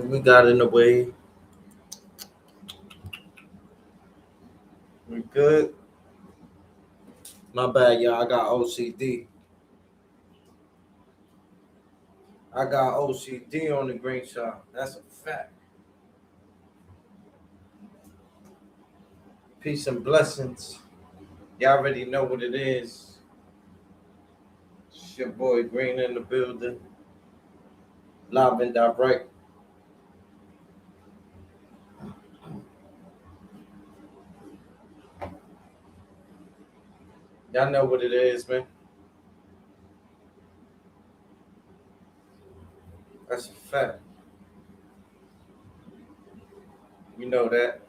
We got in the way. We good. My bad, y'all. I got OCD. I got OCD on the green shot. That's a fact. Peace and blessings. Y'all already know what it is. It's your boy Green in the building. Live and direct. Y'all know what it is, man. That's a fact. You know that.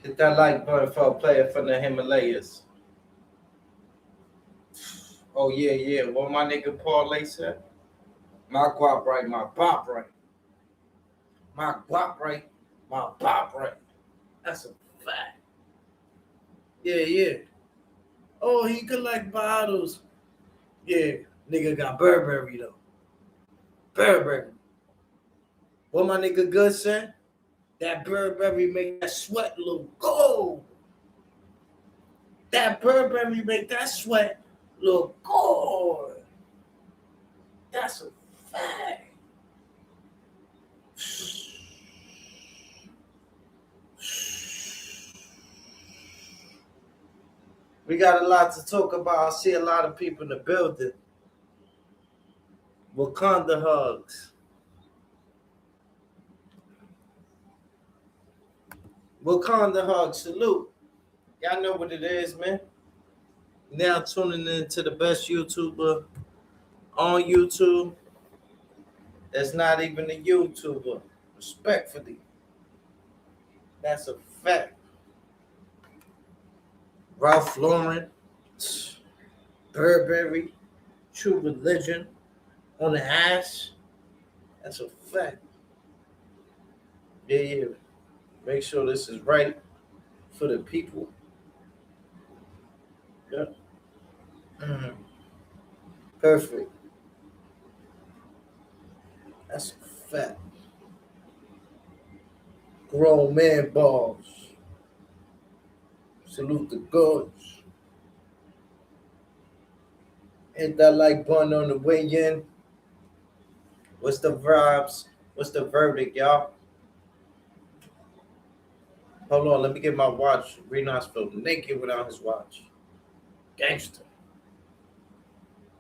Hit that like button for a player from the Himalayas. Oh, yeah. What my nigga Parlay said? My guap right, my bop right. My guap right, my bop right. That's a fact. Yeah. Oh, he collect bottles. Yeah, nigga got Burberry though. Burberry. What my nigga Good said? That Burberry make that sweat look gold. That Burberry make that sweat look gold. That's a fact. We got a lot to talk about. I see a lot of people in the building. Wakanda hugs. Wakanda hugs. Salute. Y'all know what it is, man. Now tuning in to the best YouTuber on YouTube. That's not even a YouTuber. Respectfully. That's a fact. Ralph Lauren, Burberry, True Religion, on the ass. That's a fact. Yeah. Make sure this is right for the people. Yeah. Mm-hmm. Perfect. That's a fact. Grown man balls. Salute the gods. Hit that like button on the way in. What's the vibes? What's the verdict, y'all? Hold on, let me get my watch. Renos feel naked without his watch. Gangster.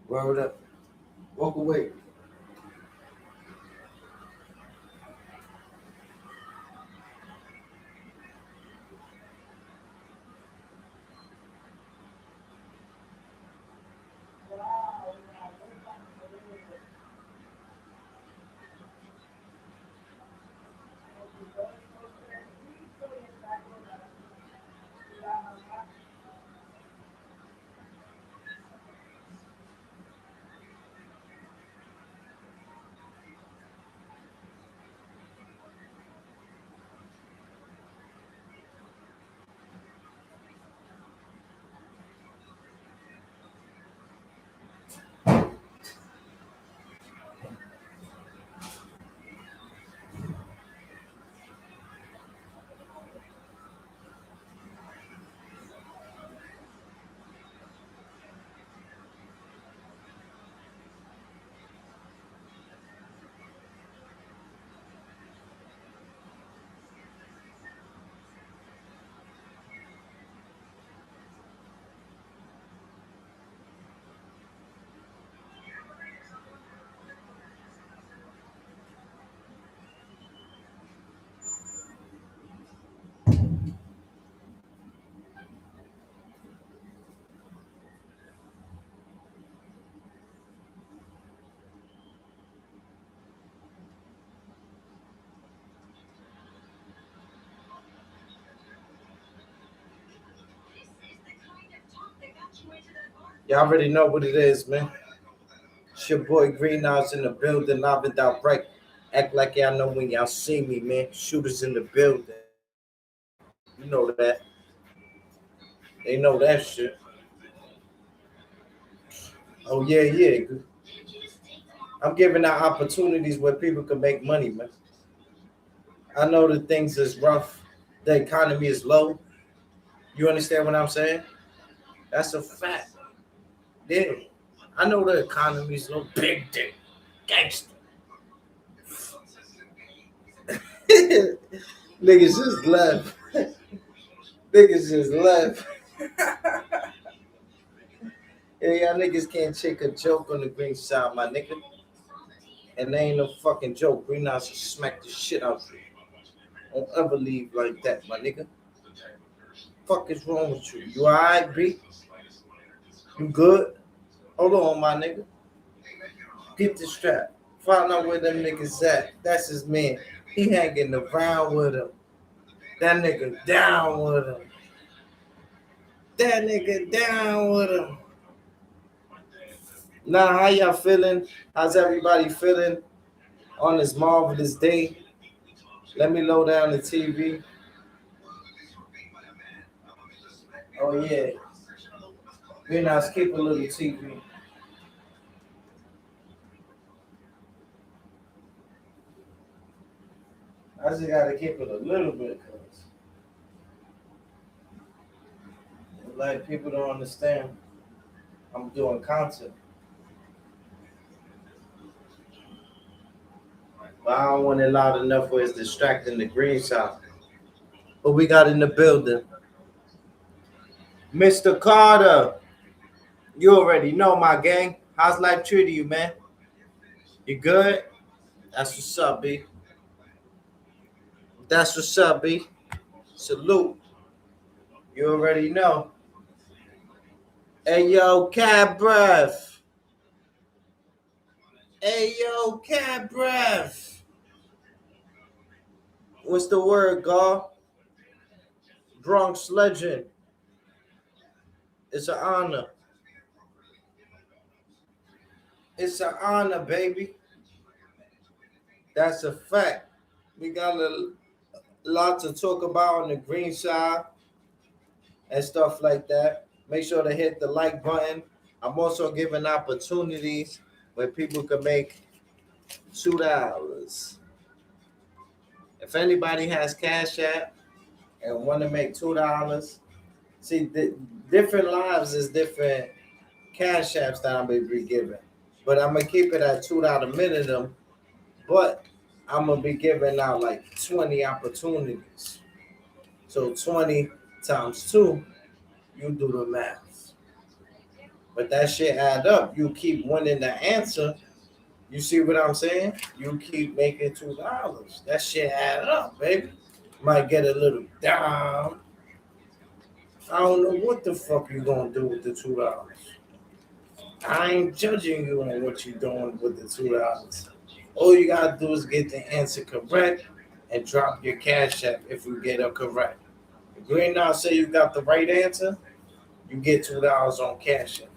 Word up. Walk away. Y'all already know what it is, man. It's your boy Greenhouse in the building, live and direct. Act like y'all know when y'all see me, man. Shooters in the building. You know that. They know that shit. Oh yeah. I'm giving out opportunities where people can make money, man. I know that things is rough. The economy is low. You understand what I'm saying? That's a fact. Yeah. I know the economy is low. Big dick. Gangster. Niggas just left. Niggas just left. Yeah, y'all niggas can't take a joke on the green side, my nigga. And they ain't no fucking joke. Green House will smack the shit out of you. Don't ever leave like that, my nigga. Fuck is wrong with you? You alright, B? You good? Hold on, my nigga. Get the strap. Find out where them niggas at. That's his man. He hanging around with him. That nigga down with him. That nigga down with him. Now, how y'all feeling? How's everybody feeling on this marvelous day? Let me load down the TV. Oh, yeah. We're not skip a little TV. I just gotta keep it a little bit, cause like people don't understand. I'm doing content, but I don't want it loud enough where it's distracting the green shot. But we got in the building, Mr. Carter. You already know, my gang. How's life treating you, man? You good? That's what's up, B. That's what's up, B. Salute. You already know. Hey, yo, cat breath. Hey, yo, cat breath. What's the word, God? Bronx legend. It's an honor. It's an honor, baby. That's a fact. We got a lot to talk about on the green side and stuff like that. Make sure to hit the like button. I'm also giving opportunities where people can make $2. If anybody has Cash App and want to make $2, see, the different lives is different Cash Apps that I'm going to be giving. But I'm going to keep it at $2 minimum. But I'm going to be giving out like 20 opportunities. So 20 times 2, you do the math. But that shit add up. You keep winning the answer. You see what I'm saying? You keep making $2. That shit add up, baby. Might get a little down. I don't know what the fuck you gonna do with the $2. I ain't judging you on what you're doing with the $2. All you gotta do is get the answer correct and drop your Cash App if you get it correct. If Green now say you got the right answer, you get $2 on Cash App.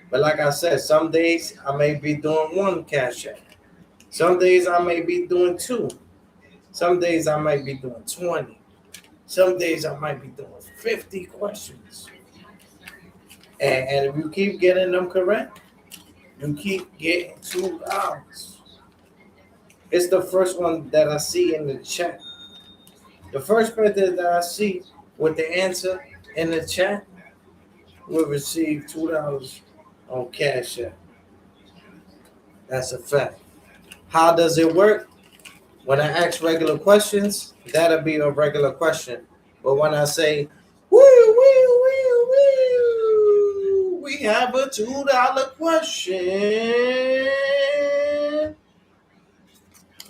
But like I said, some days I may be doing 1 Cash App. Some days I may be doing 2. Some days I might be doing 20. Some days I might be doing 50 questions. And if you keep getting them correct, you keep getting $2. It's the first one that I see in the chat. The first person that I see with the answer in the chat will receive $2 on Cash App. That's a fact. How does it work? When I ask regular questions, that'll be a regular question. But when I say, woo, we have a $2 question.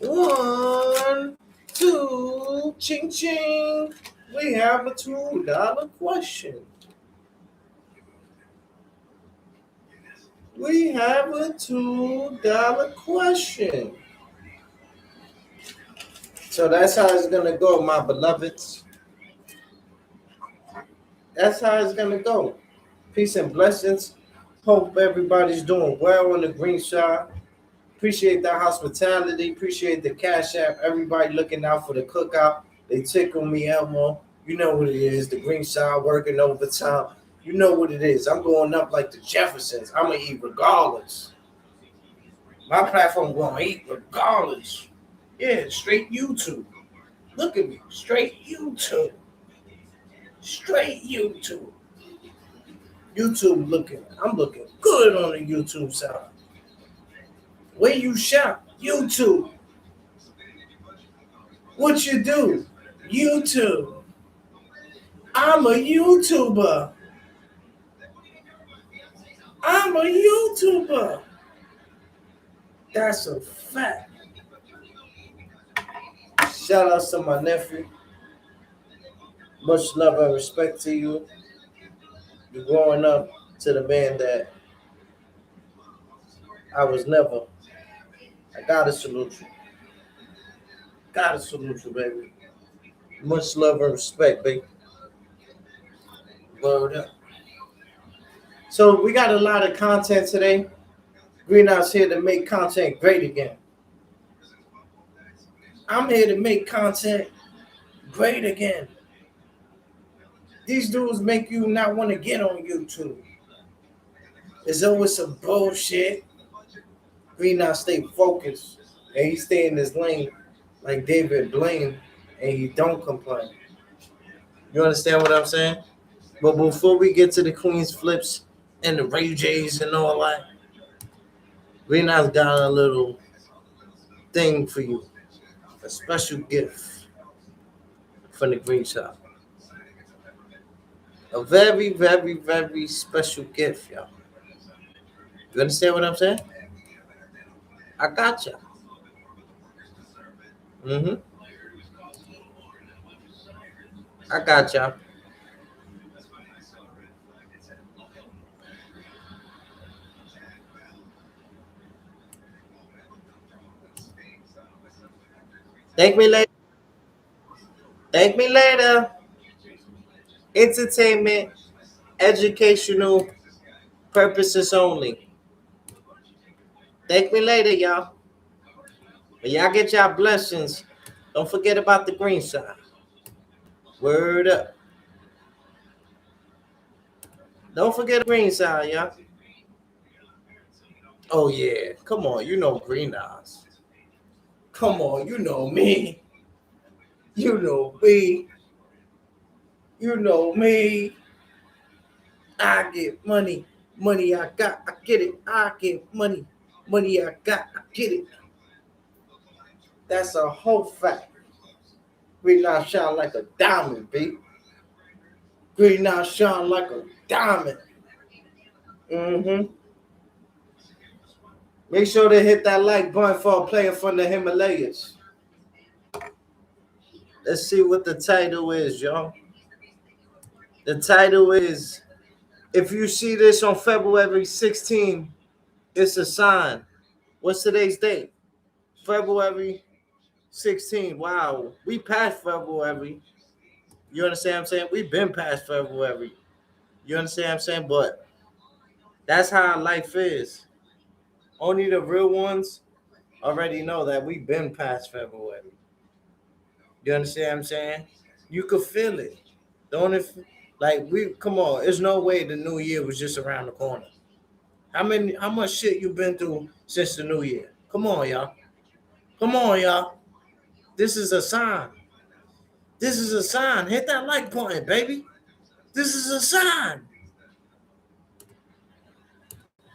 1, 2, ching ching. We have a $2 question. We have a $2 question. So that's how it's gonna go, my beloveds. That's how it's gonna go. Peace and blessings. Hope everybody's doing well on the green side. Appreciate the hospitality. Appreciate the Cash App. Everybody looking out for the cookout. They tickle me, Elmo. You know what it is. The green side working overtime. You know what it is. I'm going up like the Jeffersons. I'm going to eat regardless. My platform going to eat regardless. Yeah, straight YouTube. Look at me. Straight YouTube. Straight YouTube. YouTube looking. I'm looking good on the YouTube side. Where you shop? YouTube. What you do? YouTube. I'm a YouTuber. I'm a YouTuber. That's a fact. Shout out to my nephew. Much love and respect to you. You're growing up to the man that I was never. I gotta salute you. Gotta salute you, baby. Much love and respect, baby. Word up. So we got a lot of content today. Greenhouse here to make content great again. I'm here to make content great again. These dudes make you not want to get on YouTube. There's always some bullshit. Greenhouse stay focused and he stay in his lane like David Blaine and he don't complain. You understand what I'm saying? But before we get to the Queenzflips and the Ray J's and all that, Greenhouse got a little thing for you. A special gift from the Green Shop. A very, very, very special gift, y'all. You understand what I'm saying? I got you. I got y'all. Thank me later. Thank me later. Entertainment, educational purposes only. Thank me later, y'all. When y'all get y'all blessings, don't forget about the green side. Word up. Don't forget the green side, y'all. Oh, yeah. Come on. You know Green Eyes. Come on. You know me. You know me. You know me. I get money. Money I got. I get it. I get money. Money I got. I get it. That's a whole fact. Green Eyes shine like a diamond, baby. Green Eyes shine like a diamond. Make sure to hit that like button for a player from the Himalayas. Let's see what the title is, y'all. The title is, if you see this on February 16, it's a sign. What's today's date? February 16. Wow. We passed February. You understand what I'm saying? We've been past February. You understand what I'm saying? But that's how life is. Only the real ones already know that we've been past February. You understand what I'm saying? You could feel it. Come on, there's no way the new year was just around the corner. How much shit you been through since the new year? Come on, y'all. Come on, y'all. This is a sign. This is a sign. Hit that like button, baby. This is a sign.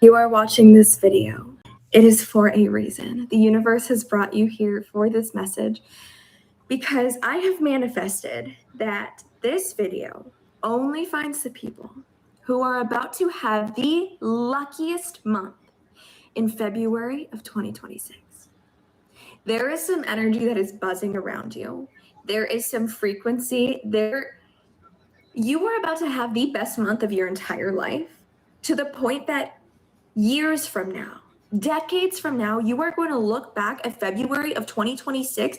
You are watching this video. It is for a reason. The universe has brought you here for this message because I have manifested that this video only finds the people who are about to have the luckiest month in February of 2026. There is some energy that is buzzing around you. There is some frequency there. You are about to have the best month of your entire life, to the point that years from now, decades from now, you are going to look back at February of 2026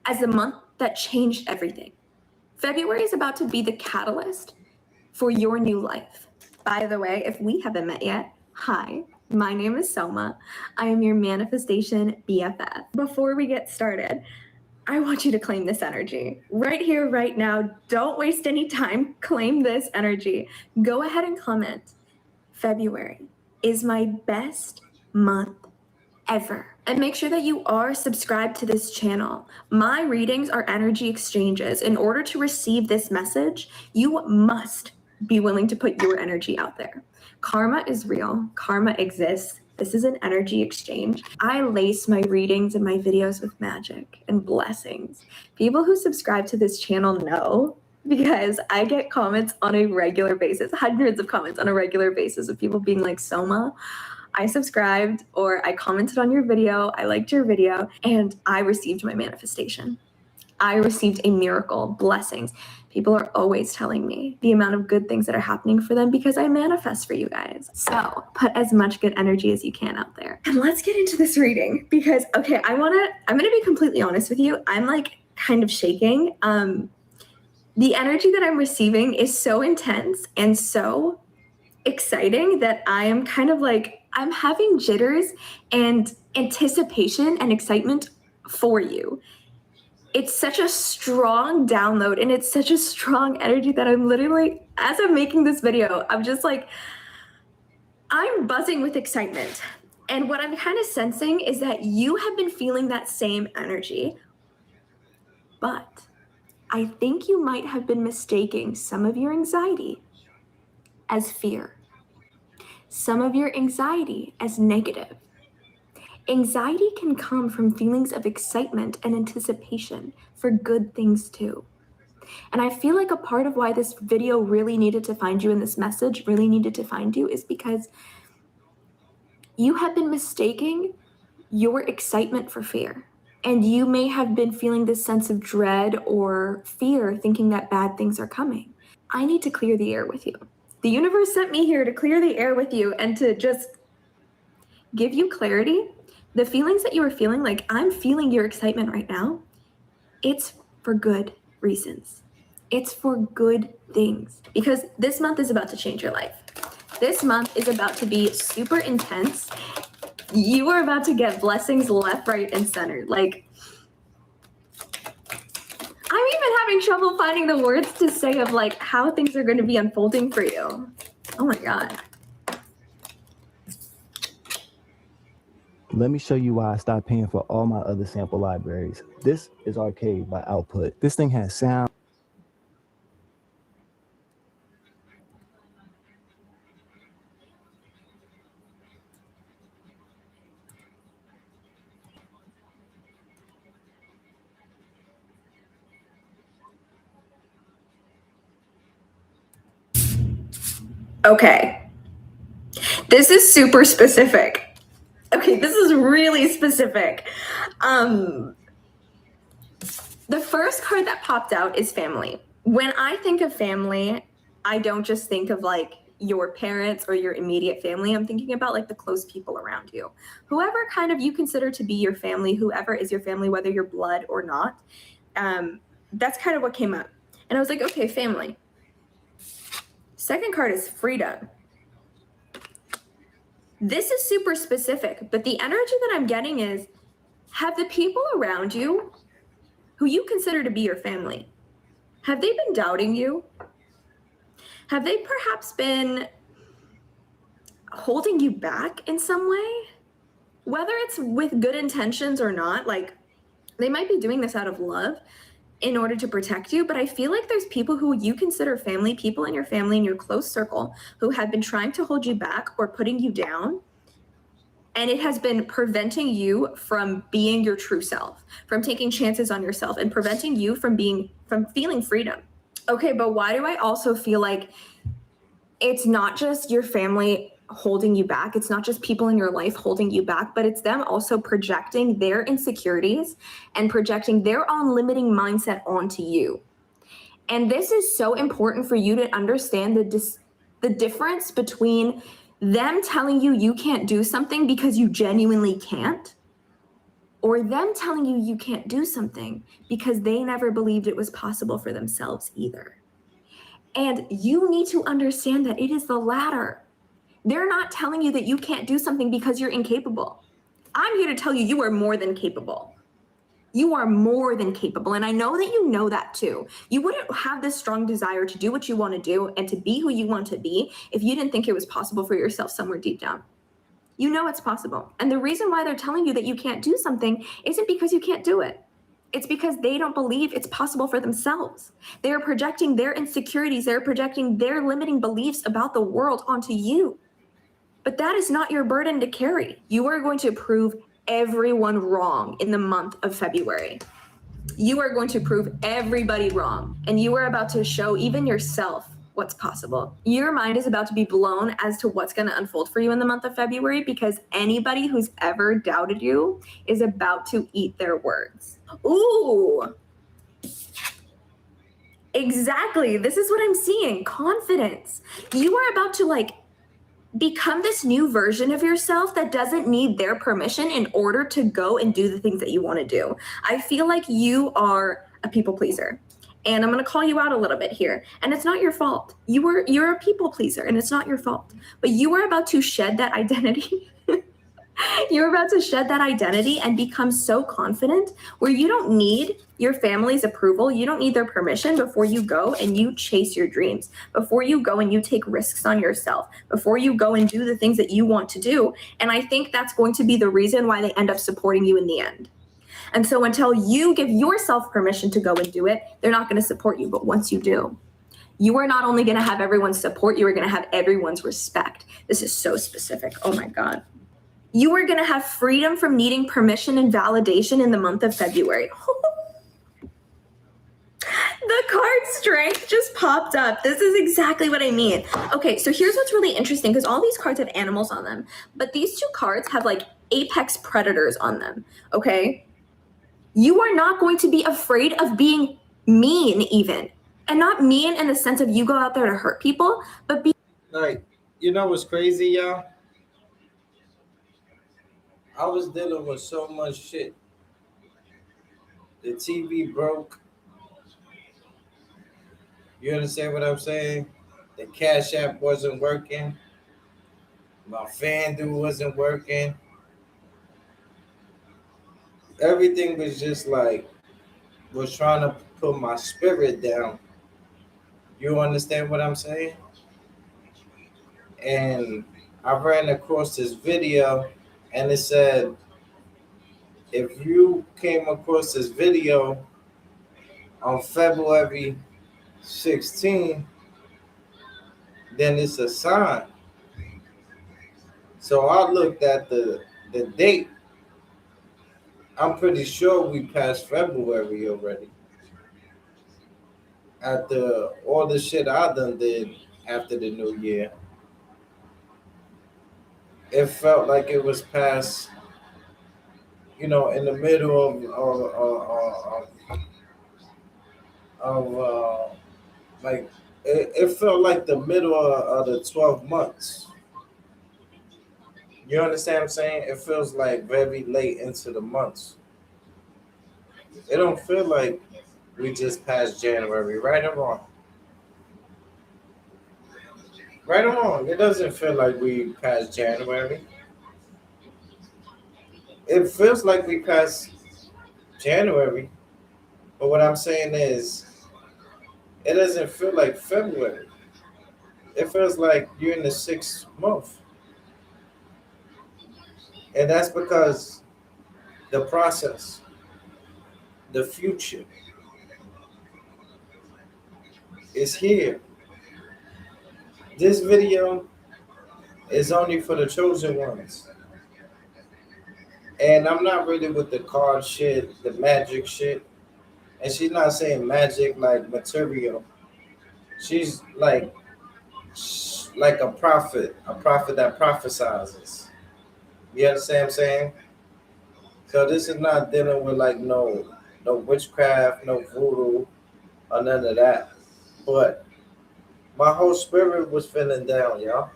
as the month that changed everything. February is about to be the catalyst for your new life. By the way, if we haven't met yet, hi, my name is Soma. I am your manifestation BFF. Before we get started, I want you to claim this energy right here, right now. Don't waste any time. Claim this energy. Go ahead and comment. February is my best month ever. And make sure that you are subscribed to this channel. My readings are energy exchanges. In order to receive this message, you must be willing to put your energy out there. Karma is real. Karma exists. This is an energy exchange. I lace my readings and my videos with magic and blessings. People who subscribe to this channel know, because I get comments on a regular basis, hundreds of comments on a regular basis of people being like, Soma, I subscribed or I commented on your video, I liked your video, and I received my manifestation. I received a miracle, blessings. People are always telling me the amount of good things that are happening for them because I manifest for you guys. So put as much good energy as you can out there. And let's get into this reading because, okay, I'm gonna be completely honest with you. I'm like kind of shaking. The energy that I'm receiving is so intense and so exciting that I am kind of like, I'm having jitters and anticipation and excitement for you. It's such a strong download and it's such a strong energy that I'm literally, as I'm making this video, I'm just like, I'm buzzing with excitement. And what I'm kind of sensing is that you have been feeling that same energy, but I think you might have been mistaking some of your anxiety as fear, some of your anxiety as negative. Anxiety can come from feelings of excitement and anticipation for good things too. And I feel like a part of why this video really needed to find you and this message really needed to find you is because you have been mistaking your excitement for fear. And you may have been feeling this sense of dread or fear, thinking that bad things are coming. I need to clear the air with you. The universe sent me here to clear the air with you and to just give you clarity. The feelings that you are feeling, like I'm feeling your excitement right now, it's for good reasons. It's for good things because this month is about to change your life. This month is about to be super intense. You are about to get blessings left, right, and center. Like, I'm even having trouble finding the words to say of like how things are going to be unfolding for you. Oh my God. Let me show you why I stopped paying for all my other sample libraries. This is Arcade by Output. This thing has sound. Okay. This is super specific. Okay, this is really specific. The first card that popped out is family. When I think of family, I don't just think of like your parents or your immediate family. I'm thinking about like the close people around you. Whoever kind of you consider to be your family, whoever is your family, whether you're blood or not. That's kind of what came up. And I was like, okay, family. Second card is freedom. This is super specific, but the energy that I'm getting is, have the people around you who you consider to be your family, have they been doubting you? Have they perhaps been holding you back in some way? Whether it's with good intentions or not, like they might be doing this out of love in order to protect you, but I feel like there's people who you consider family, people in your family, in your close circle, who have been trying to hold you back or putting you down. And it has been preventing you from being your true self, from taking chances on yourself and preventing you from feeling freedom. Okay, but why do I also feel like it's not just your family holding you back? It's not just people in your life holding you back, but it's them also projecting their insecurities and projecting their own limiting mindset onto you. And this is so important for you to understand the difference between them telling you you can't do something because you genuinely can't, or them telling you you can't do something because they never believed it was possible for themselves either. And you need to understand that it is the latter. They're not telling you that you can't do something because you're incapable. I'm here to tell you you are more than capable. You are more than capable. And I know that you know that too. You wouldn't have this strong desire to do what you want to do and to be who you want to be if you didn't think it was possible for yourself somewhere deep down. You know it's possible. And the reason why they're telling you that you can't do something isn't because you can't do it. It's because they don't believe it's possible for themselves. They're projecting their insecurities, they're projecting their limiting beliefs about the world onto you. But that is not your burden to carry. You are going to prove everyone wrong in the month of February. You are going to prove everybody wrong, and you are about to show even yourself what's possible. Your mind is about to be blown as to what's going to unfold for you in the month of February, because anybody who's ever doubted you is about to eat their words. Ooh. Exactly. This is what I'm seeing. Confidence. You are about to become this new version of yourself that doesn't need their permission in order to go and do the things that you want to do. I feel like you are a people pleaser. And I'm going to call you out a little bit here. And it's not your fault. You're a people pleaser, and it's not your fault. But you are about to shed that identity. You're about to shed that identity and become so confident where you don't need your family's approval. You don't need their permission before you go and you chase your dreams, before you go and you take risks on yourself, before you go and do the things that you want to do. And I think that's going to be the reason why they end up supporting you in the end. And so until you give yourself permission to go and do it, they're not going to support you. But once you do, you are not only going to have everyone's support, you are going to have everyone's respect. This is so specific. Oh my God. You are going to have freedom from needing permission and validation in the month of February. The card strength just popped up. This is exactly what I mean. Okay, so here's what's really interesting, because all these cards have animals on them, but these two cards have apex predators on them, okay? You are not going to be afraid of being mean even. And not mean in the sense of you go out there to hurt people, but be you know what's crazy, y'all? I was dealing with so much shit. The TV broke. You understand what I'm saying? The Cash App wasn't working. My FanDuel wasn't working. Everything was just was trying to put my spirit down. You understand what I'm saying? And I ran across this video, and it said, if you came across this video on February 16, then it's a sign. So I looked at the date. I'm pretty sure we passed February already. After all the shit I done did after the new year, it felt like it was past, in the middle of it felt like the middle of the 12 months. You understand what I'm saying? It feels like very late into the months. It don't feel like we just passed January, right or wrong? Right or wrong? It doesn't feel like we passed January. It feels like we passed January, but what I'm saying is, it doesn't feel like February. It feels like you're in the 6th month. And that's because the process, the future, is here. This video is only for the chosen ones. And I'm not really with the card shit, the magic shit. And she's not saying magic like material. She's like a prophet that prophesizes. You understand what I'm saying? So this is not dealing with no witchcraft, no voodoo, or none of that. But my whole spirit was feeling down, y'all.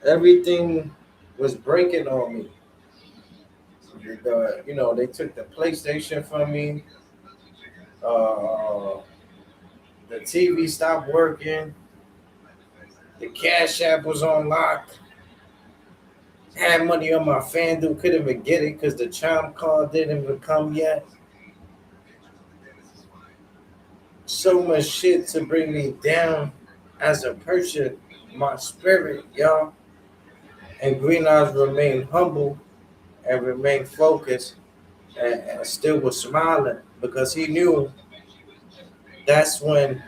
Everything was breaking on me. They took the PlayStation from me. The TV stopped working. The Cash App was on lock. Had money on my FanDuel, couldn't even get it because the chime card didn't even come yet. So much shit to bring me down as a person, my spirit, y'all. And Green Eyes remained humble and remained focused and still was smiling because he knew that's when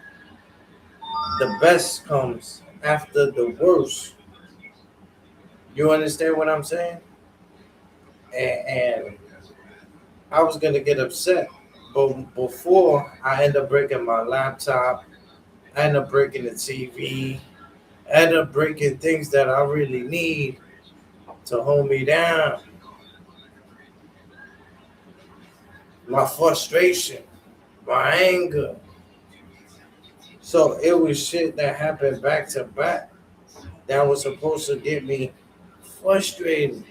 the best comes after the worst. You understand what I'm saying? And I was gonna get upset, but before I end up breaking my laptop, I end up breaking the TV, I end up breaking things that I really need to hold me down. My frustration, my anger. So it was shit that happened back to back that was supposed to get me frustrated.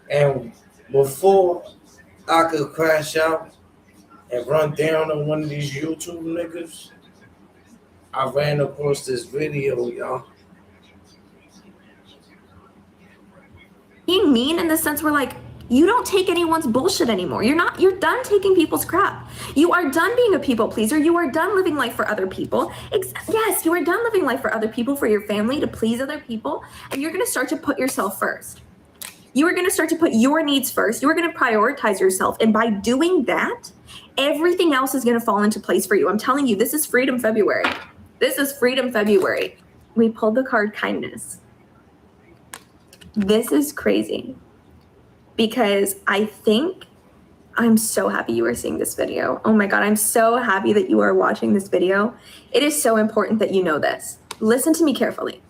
And before I could crash out and run down on one of these YouTube niggas, I ran across this video, y'all. Being mean in the sense where like you don't take anyone's bullshit anymore. You're done taking people's crap. You are done being a people pleaser. You are done living life for other people. Yes, you are done living life for other people, for your family, to please other people. And you're gonna start to put yourself first. You are gonna start to put your needs first. You are gonna prioritize yourself. And by doing that, everything else is gonna fall into place for you. I'm telling you, this is Freedom February. This is Freedom February. We pulled the card kindness. This is crazy because I'm so happy you are seeing this video. Oh my God, I'm so happy that you are watching this video. It is so important that you know this. Listen to me carefully.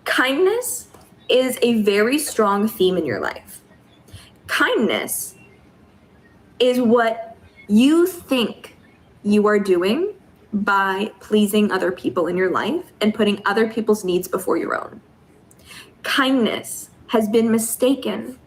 Kindness is a very strong theme in your life. Kindness is what you think you are doing by pleasing other people in your life and putting other people's needs before your own. Kindness has been mistaken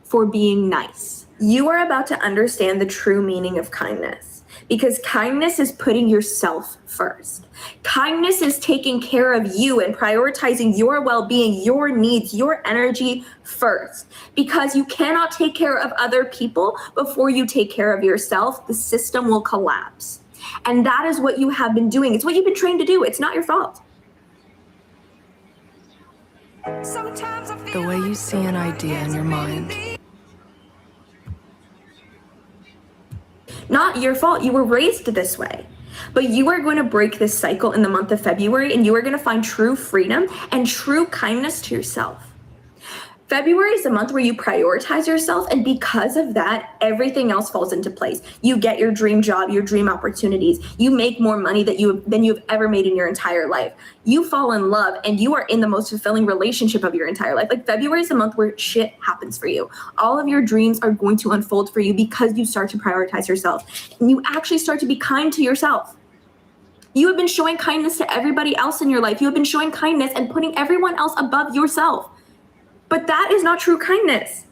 for being nice. You are about to understand the true meaning of kindness because kindness is putting yourself first. Kindness is taking care of you and prioritizing your well-being, your needs, your energy first. Because you cannot take care of other people before you take care of yourself, the system will collapse. And that is what you have been doing. It's what you've been trained to do. It's not your fault. The way you see an idea in your mind. Not your fault. You were raised this way. But you are going to break this cycle in the month of February, and you are going to find true freedom and true kindness to yourself. February is a month where you prioritize yourself, and because of that, everything else falls into place. You get your dream job, your dream opportunities. You make more money than you've ever made in your entire life. You fall in love, and you are in the most fulfilling relationship of your entire life. Like February is a month where shit happens for you. All of your dreams are going to unfold for you because you start to prioritize yourself, and you actually start to be kind to yourself. You have been showing kindness to everybody else in your life. You have been showing kindness and putting everyone else above yourself. But that is not true kindness.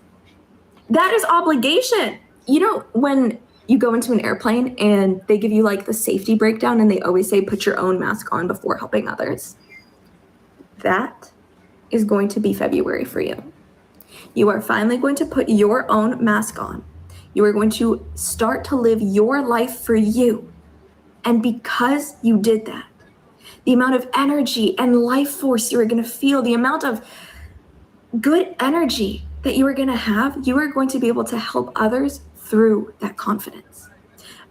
That is obligation. You know, when you go into an airplane and they give you like the safety breakdown and they always say, put your own mask on before helping others. That is going to be February for you. You are finally going to put your own mask on. You are going to start to live your life for you. And because you did that, the amount of energy and life force you are going to feel, the amount of good energy that you are going to have, you are going to be able to help others through that confidence.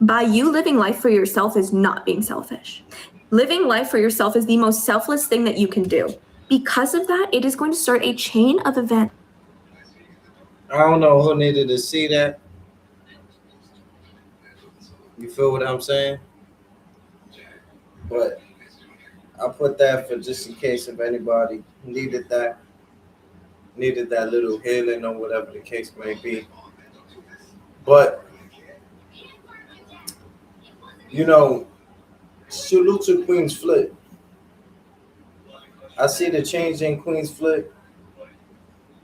By you living life for yourself is not being selfish. Living life for yourself is the most selfless thing that you can do. Because of that, it is going to start a chain of events. I don't know who needed to see that. You feel what I'm saying? But I put that for just in case if anybody needed that little healing or whatever the case may be. But, you know, salute to Queenzflip. I see the change in Queenzflip.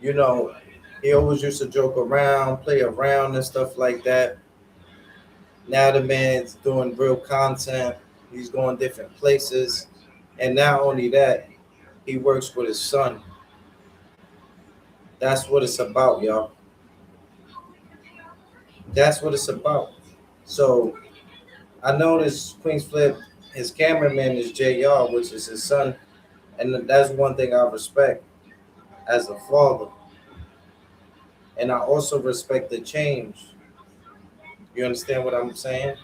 You know, he always used to joke around, play around and stuff like that. Now the man's doing real content. He's going different places. And not only that, he works with his son. That's what it's about, y'all. That's what it's about. So I noticed Queenzflip, his cameraman is JR, which is his son, and that's one thing I respect as a father. And I also respect the change. You understand what I'm saying?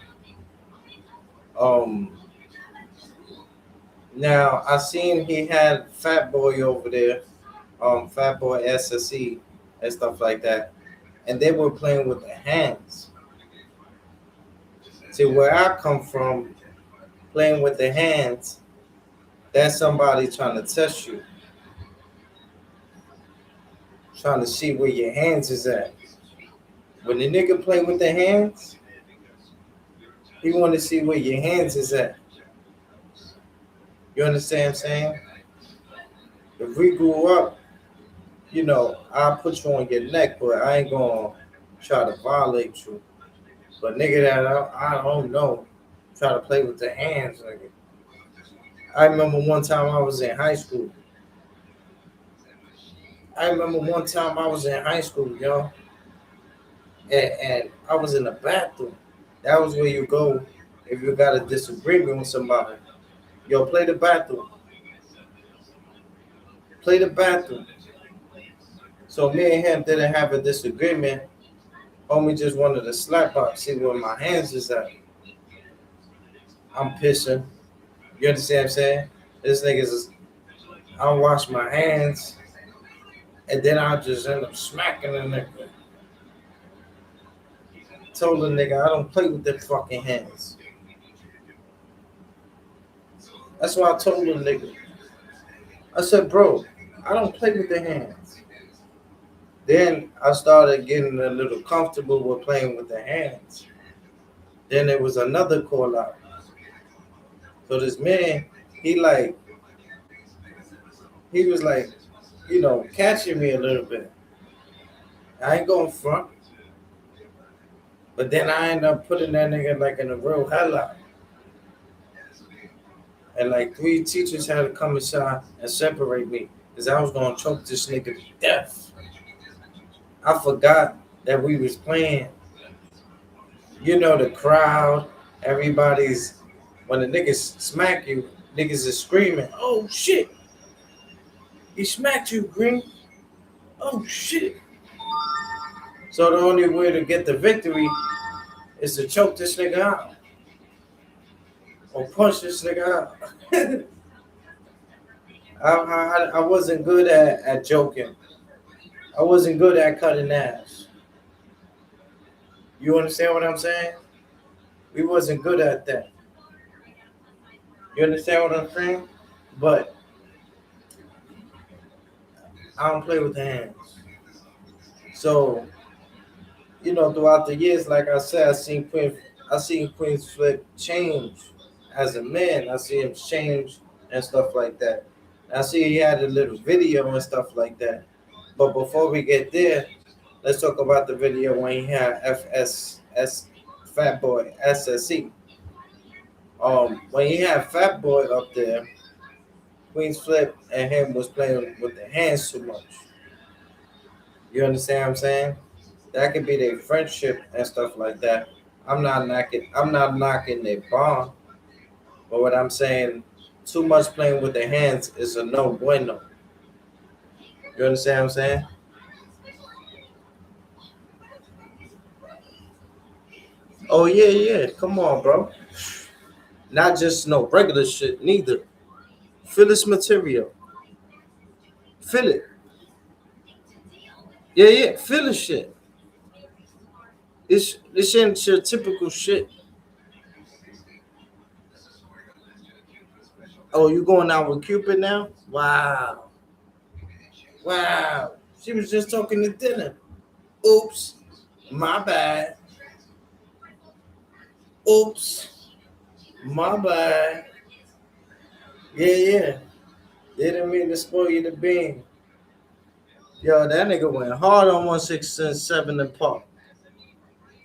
Um, Now I seen he had Fat Boy over there, Fat Boy SSE and stuff like that, and they were playing with their hands. See, where I come from, playing with the hands, that's somebody trying to test you, trying to see where your hands is at. When the nigga play with the hands, he want to see where your hands is at. You understand what I'm saying? If we grew up, I'll put you on your neck, but I ain't gonna try to violate you. But nigga that I don't know, try to play with the hands, nigga. I remember one time I was in high school. Yo, and I was in the bathroom. That was where you go if you got a disagreement with somebody. Yo, play the bathroom. Play the bathroom. So me and him didn't have a disagreement. Homie just wanted to slap up, see where my hands is at. I'm pissing. You understand what I'm saying? This nigga's, I wash my hands, and then I just end up smacking the nigga. Told the nigga I don't play with them fucking hands. That's why I told the nigga. I said, bro, I don't play with the hands. Then I started getting a little comfortable with playing with the hands. Then there was another call out. So this man, he was like, catching me a little bit. I ain't going front. But then I end up putting that nigga like in a real hell. And like 3 teachers had to come inside and separate me because I was gonna choke this nigga to death. I forgot that we was playing. The crowd, everybody's, when the niggas smack you, niggas is screaming, oh shit. He smacked you, Green. Oh shit. So the only way to get the victory is to choke this nigga out. Or punch this nigga out. I wasn't good at joking. I wasn't good at cutting ass. You understand what I'm saying? We wasn't good at that. You understand what I'm saying? But I don't play with the hands. So, throughout the years, like I said, I seen Queenzflip change as a man. I see him change and stuff like that. I see he had a little video and stuff like that. But before we get there, let's talk about the video when he had Fat Boy SSE. When he had Fat Boy up there, Queenzflip and him was playing with their hands too much. You understand what I'm saying? That could be their friendship and stuff like that. I'm not knocking their bond. But what I'm saying, too much playing with their hands is a no bueno. You understand what I'm saying? Oh yeah. Come on, bro. Not just no regular shit, neither. Feel this material. Feel it. Yeah. Feel the shit. This ain't your typical shit. Oh, you going out with Cupid now? Wow. She was just talking to dinner. Oops. My bad. Oops. My bad. Yeah. They didn't mean to spoil you the bean. Yo, that nigga went hard on 167 and Park.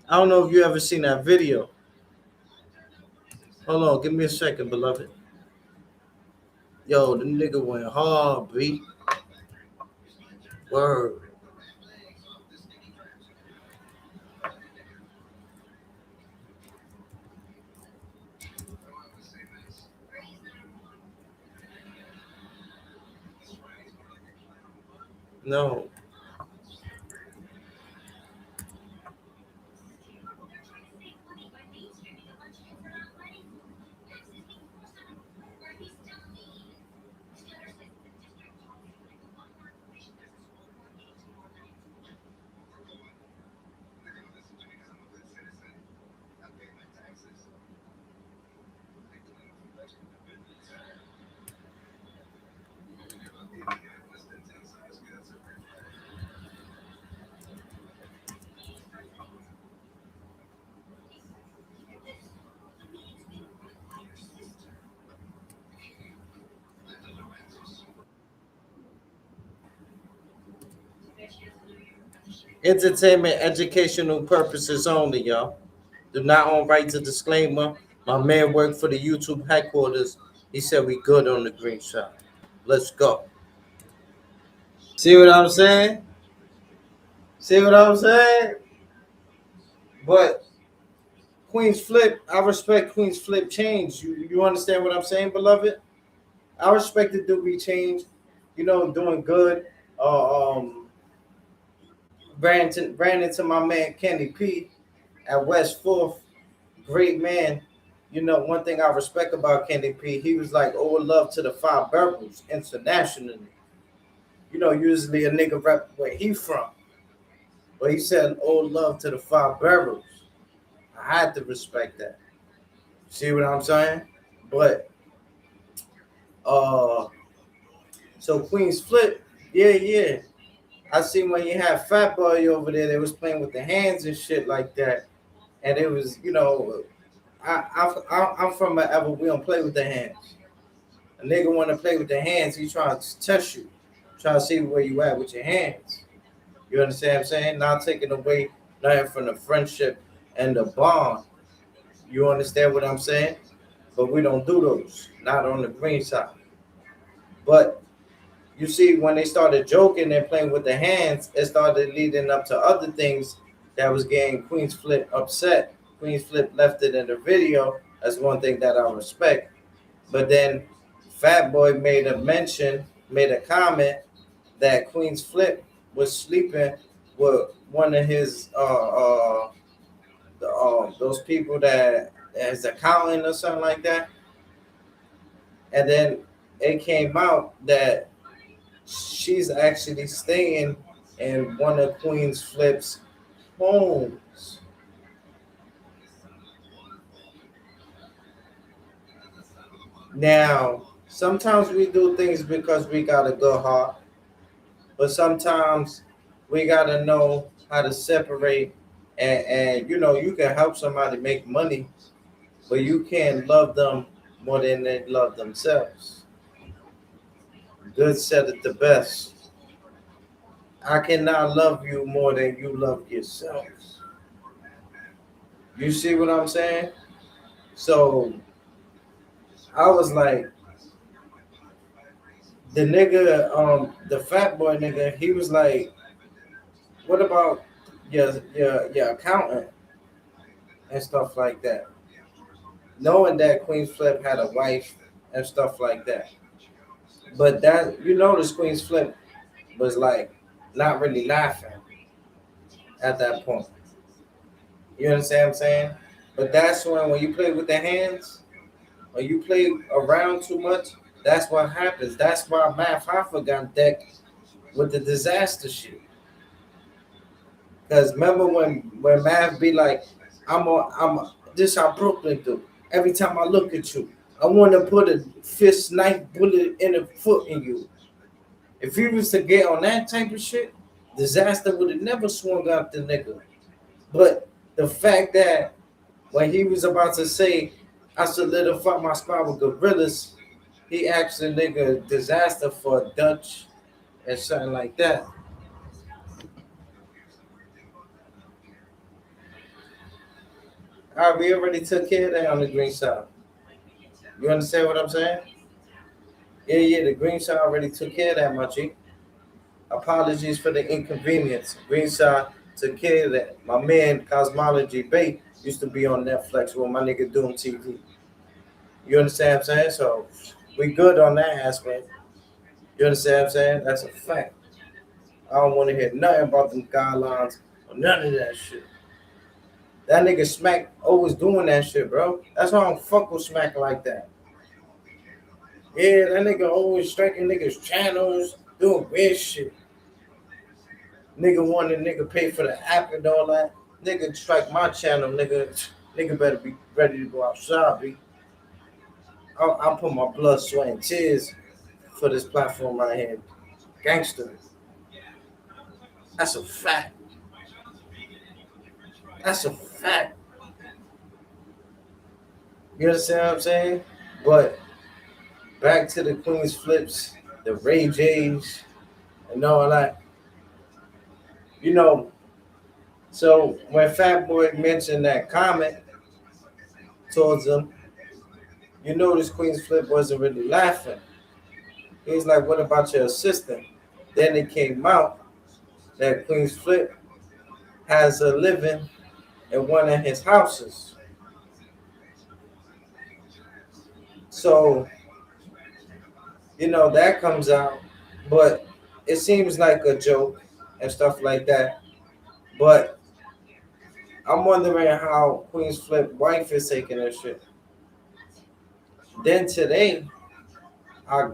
I don't know if you ever seen that video. Hold on, give me a second, beloved. Yo, the nigga went hard, B. Word. No. Entertainment, educational purposes only, y'all. Do not own right to disclaimer. My man worked for the YouTube headquarters. He said we good on the green shot. Let's go. See what I'm saying? See what I'm saying? But Queenzflip, I respect Queenzflip change. You understand what I'm saying, beloved? I respect the Doobie change. You know, doing good. Brandon to my man Kenny P at West Fourth. Great man. You know, one thing I respect about Kenny P, he was like, "Oh, love to the five boroughs internationally." You know, usually a nigga rep where he from, but he said, "Oh, love to the five boroughs." I had to respect that. See what I'm saying? But uh, so Queenzflip, yeah. I see when you had Fat Boy over there, they was playing with the hands and shit like that, and it was, you know, I'm from an ever we don't play with the hands. A nigga want to play with the hands, he trying to test you, trying to see where you at with your hands. You understand what I'm saying? Not taking away nothing from the friendship and the bond. You understand what I'm saying? But we don't do those, not on the green side. But you see, when they started joking and playing with the hands, it started leading up to other things that was getting Queenzflip upset. Queenzflip left it in the video. That's one thing that I respect. But then Fat Boy made a comment that Queenzflip was sleeping with one of his those people that is accountant or something like that. And then it came out that she's actually staying in one of Queenzflip's homes. Now, sometimes we do things because we got a good heart, but sometimes we gotta know how to separate and you know, you can help somebody make money, but you can't love them more than they love themselves. Good said it the best. I cannot love you more than you love yourself. You see what I'm saying? So I was like, the nigga, the Fat Boy nigga, he was like, what about your accountant and stuff like that? Knowing that Queenzflip had a wife and stuff like that. But that, you notice Queenzflip was like not really laughing at that point. You understand what I'm saying? But that's when you play with the hands, when you play around too much, that's what happens. That's why Math Hoffa got decked with the disaster shit. Because remember when Mav be like, I'm this how Brooklyn do. Every time I look at you, I want to put a fist knife bullet in a foot in you. If he was to get on that type of shit, disaster would have never swung out the nigga. But the fact that when he was about to say, I solidify my spot with gorillas, he asked the nigga disaster for a Dutch and something like that. All right, we already took care of that on the green side. You understand what I'm saying? Yeah, the green side already took care of that, my G. Apologies for the inconvenience. Green side took care of that. My man, Cosmology Bay, used to be on Netflix with my nigga Doom TV. You understand what I'm saying? So we good on that aspect. You understand what I'm saying? That's a fact. I don't want to hear nothing about them guidelines or none of that shit. That nigga Smack always doing that shit, bro. That's why I don't fuck with Smack like that. Yeah, that nigga always striking niggas' channels, doing weird shit. Nigga wanted nigga pay for the app and all that. Nigga strike my channel, nigga. Nigga better be ready to go outside, B. I'll put my blood, sweat, and tears for this platform right here. Gangster. That's a fact. That's a fact. You understand what I'm saying? But back to the Queenzflips, the Ray J's, and all that. You know, so when Fat Boy mentioned that comment towards him, you notice Queenzflip wasn't really laughing. He's like, what about your assistant? Then it came out that Queenzflip has a living in one of his houses. So, that comes out, but it seems like a joke and stuff like that. But I'm wondering how Queenzflip wife is taking this shit. Then today, I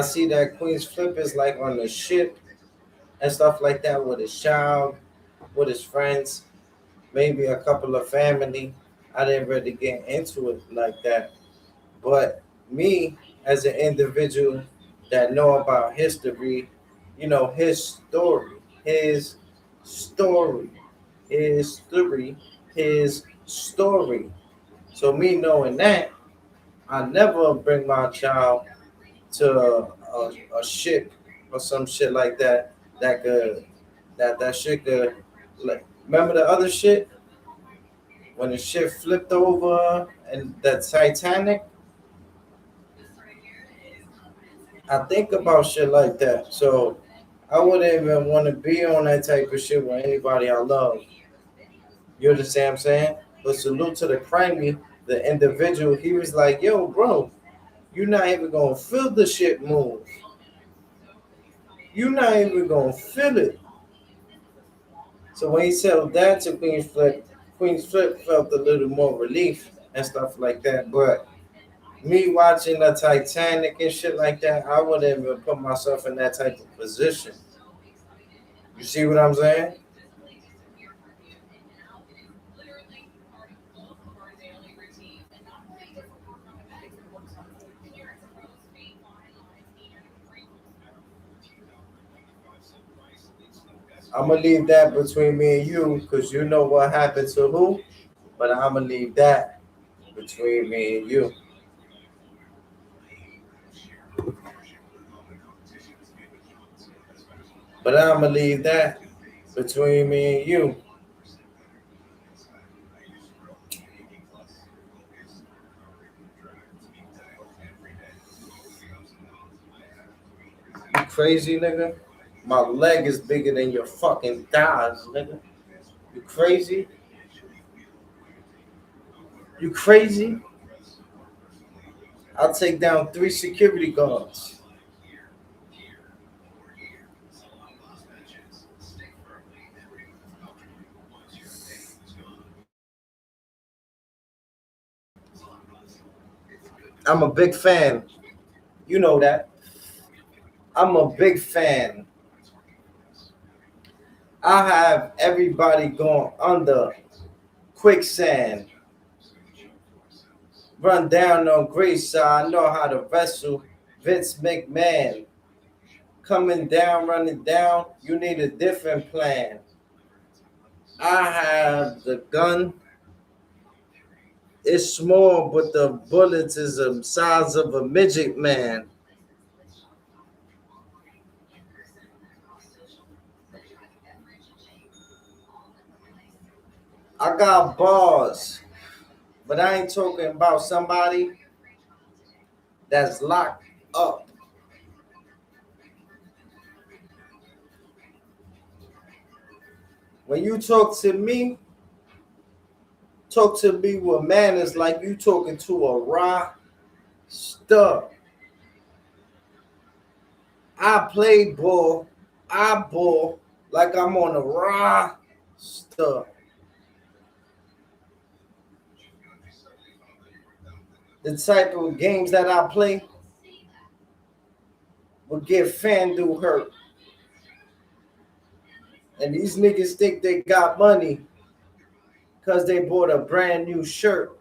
see that Queenzflip is like on the ship and stuff like that with his child, with his friends, maybe a couple of family. I didn't really get into it like that. But me, as an individual that know about history, his story, his story, his story, his story. So me knowing that, I never bring my child to a ship or some shit like that that shit could, like, remember the other shit when the ship flipped over and that Titanic. I think about shit like that. So I wouldn't even want to be on that type of shit with anybody I love. You understand what I'm saying? But salute to the crimey, the individual. He was like, yo, bro, you're not even gonna feel the shit move. You're not even gonna feel it. So when he said that to Queenzflip felt a little more relief and stuff like that. But me watching the Titanic and shit like that, I wouldn't even put myself in that type of position. You see what I'm saying? I'm gonna leave that between me and you because you know what happened to who, but I'm gonna leave that between me and you. But I'm gonna leave that between me and you. You crazy, nigga? My leg is bigger than your fucking thighs, nigga. You crazy? You crazy? I'll take down 3 security guards. I'm a big fan. You know that. I'm a big fan. I have everybody going under quicksand. Run down on grace, so I know how to wrestle. Vince McMahon. Coming down, running down, you need a different plan. I have the gun. It's small, but the bullets is the size of a midget man. I got bars, but I ain't talking about somebody that's locked up. When you talk to me with manners like you talking to a raw stud. I play ball. I ball like I'm on a raw stud. The type of games that I play will get FanDuel hurt. And these niggas think they got money because they bought a brand new shirt.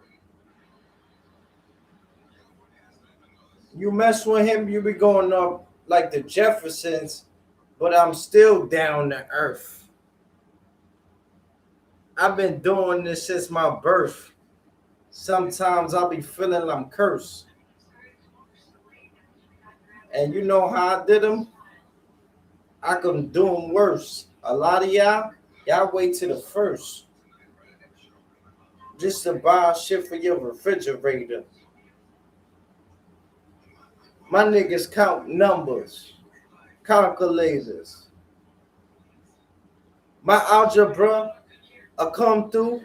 You mess with him, you be going up like the Jeffersons, but I'm still down to earth. I've been doing this since my birth. Sometimes I'll be feeling I'm cursed. And you know how I did them? I could do them worse. A lot of y'all wait till the first just to buy shit for your refrigerator. My niggas count numbers, calculators. My algebra, I come through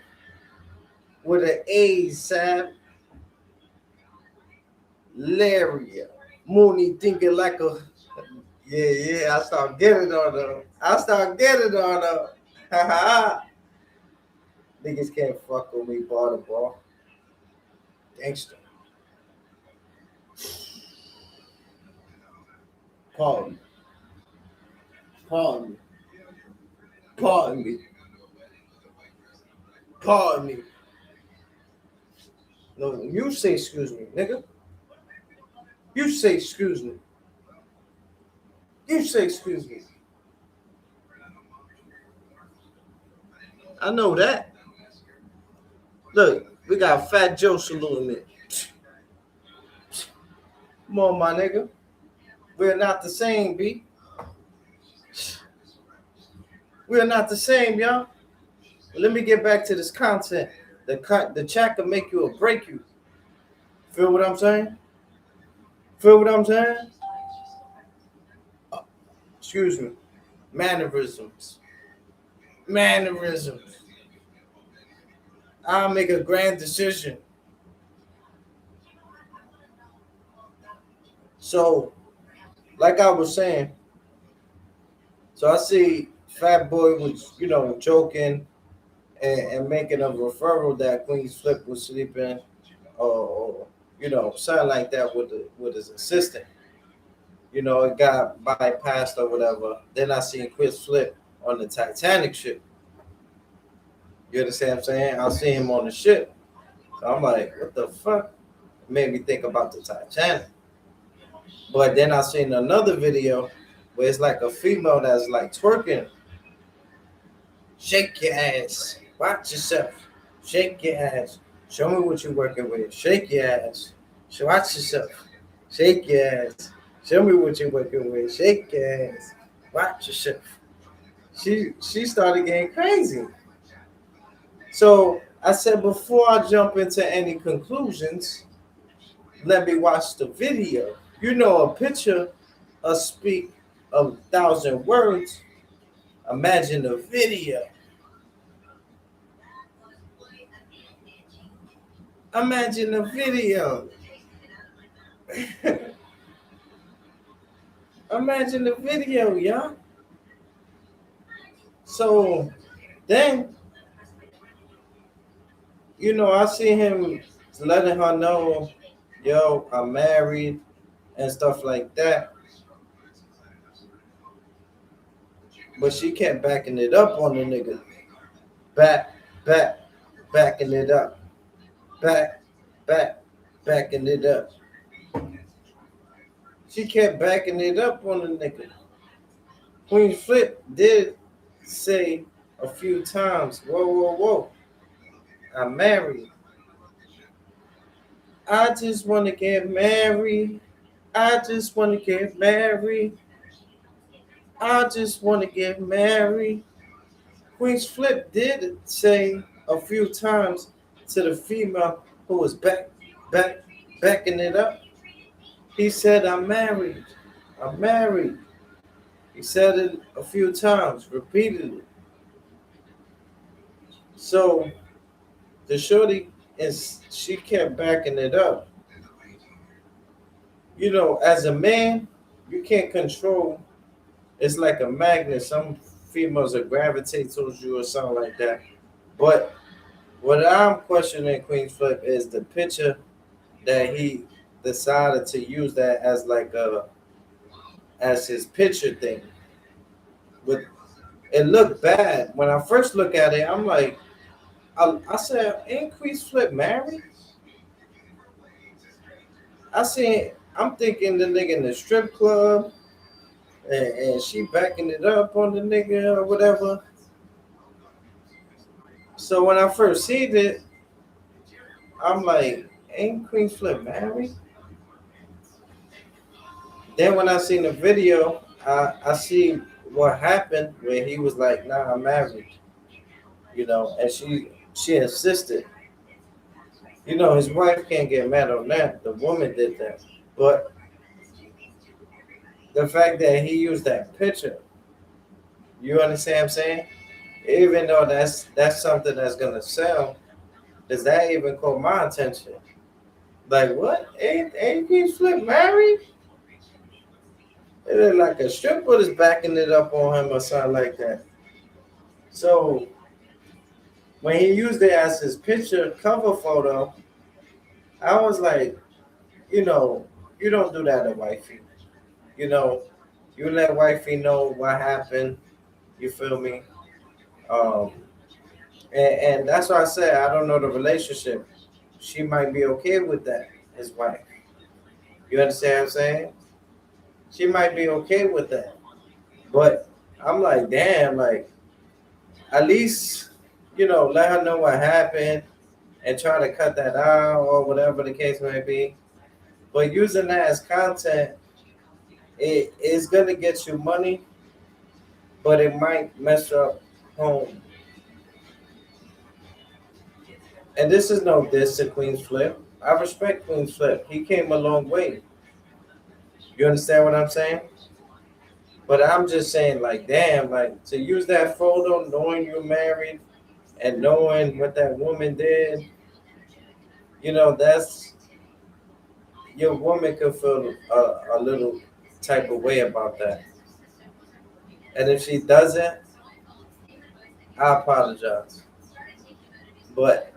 with an A, Sab. Laria. Mooney thinking like a, yeah, I start getting on them. Niggas can't fuck with me, ball to ball. Gangster. Pardon me. No, you say excuse me, nigga. You say excuse me. I know that. Look, we got Fat Joe saluting it. Come on, my nigga. We're not the same, B. We're not the same, y'all. Let me get back to this content. The chat can make you or break you. Feel what I'm saying? Excuse me. Mannerisms. I'll make a grand decision. So, like I was saying, so I see Fat Boy was, joking and making a referral that Queenzflip was sleeping or something like that with his assistant. It got bypassed or whatever. Then I seen Queenzflip on the Titanic ship. You understand what I'm saying? I see him on the ship. So I'm like, what the fuck? It made me think about the Titanic. But then I seen another video where it's like a female that's like twerking. Shake your ass. Watch yourself. Shake your ass. Show me what you're working with. Shake your ass. Watch yourself. Shake your ass. Show me what you're working with. Shake your ass. Watch yourself. She started getting crazy. So I said, before I jump into any conclusions, let me watch the video. A picture speak 1,000 words. Imagine the video. Imagine the video, y'all. So then, I see him letting her know, yo, I'm married and stuff like that. But she kept backing it up on the nigga. Backing it up. Backing it up. She kept backing it up on the nigga. Queenzflip did say a few times, whoa. I'm married. I just want to get married. Queenzflip did say a few times to the female who was backing it up. He said, I'm married. I'm married. He said it a few times, repeatedly. So the shorty she kept backing it up. As a man, you can't control. It's like a magnet. Some females will gravitate towards you or something like that. But what I'm questioning, Queenzflip, is the picture that he decided to use that as like as his picture thing. But it looked bad. When I first look at it, I'm like, I said, ain't Queenzflip married? I'm thinking the nigga in the strip club and she backing it up on the nigga or whatever. So when I first seen it, I'm like, ain't Queenzflip married? Then when I seen the video, I see what happened where he was like, nah, I'm married, and she insisted. His wife can't get mad on that. The woman did that. But the fact that he used that picture, you understand what I'm saying? Even though that's something that's gonna sell, does that even caught my attention? Like what? Ain't Queenzflip married? It look like a stripper is backing it up on him or something like that. So when he used it as his picture cover photo, I was like, you know, you don't do that to wifey. You know, you let wifey know what happened. You feel me? Um, and that's why I said I don't know the relationship. She might be okay with that, his wife. You understand what I'm saying? She might be okay with that. But I'm like, damn, like at least, let her know what happened and try to cut that out or whatever the case may be. But using that as content, it is gonna get you money, but it might mess up home. And this is no diss to Queenzflip. I respect Queenzflip. He came a long way. You understand what I'm saying? But I'm just saying, like, damn, like to use that photo, knowing you're married and knowing what that woman did, that's your woman could feel a little type of way about that. And if she doesn't, I apologize. But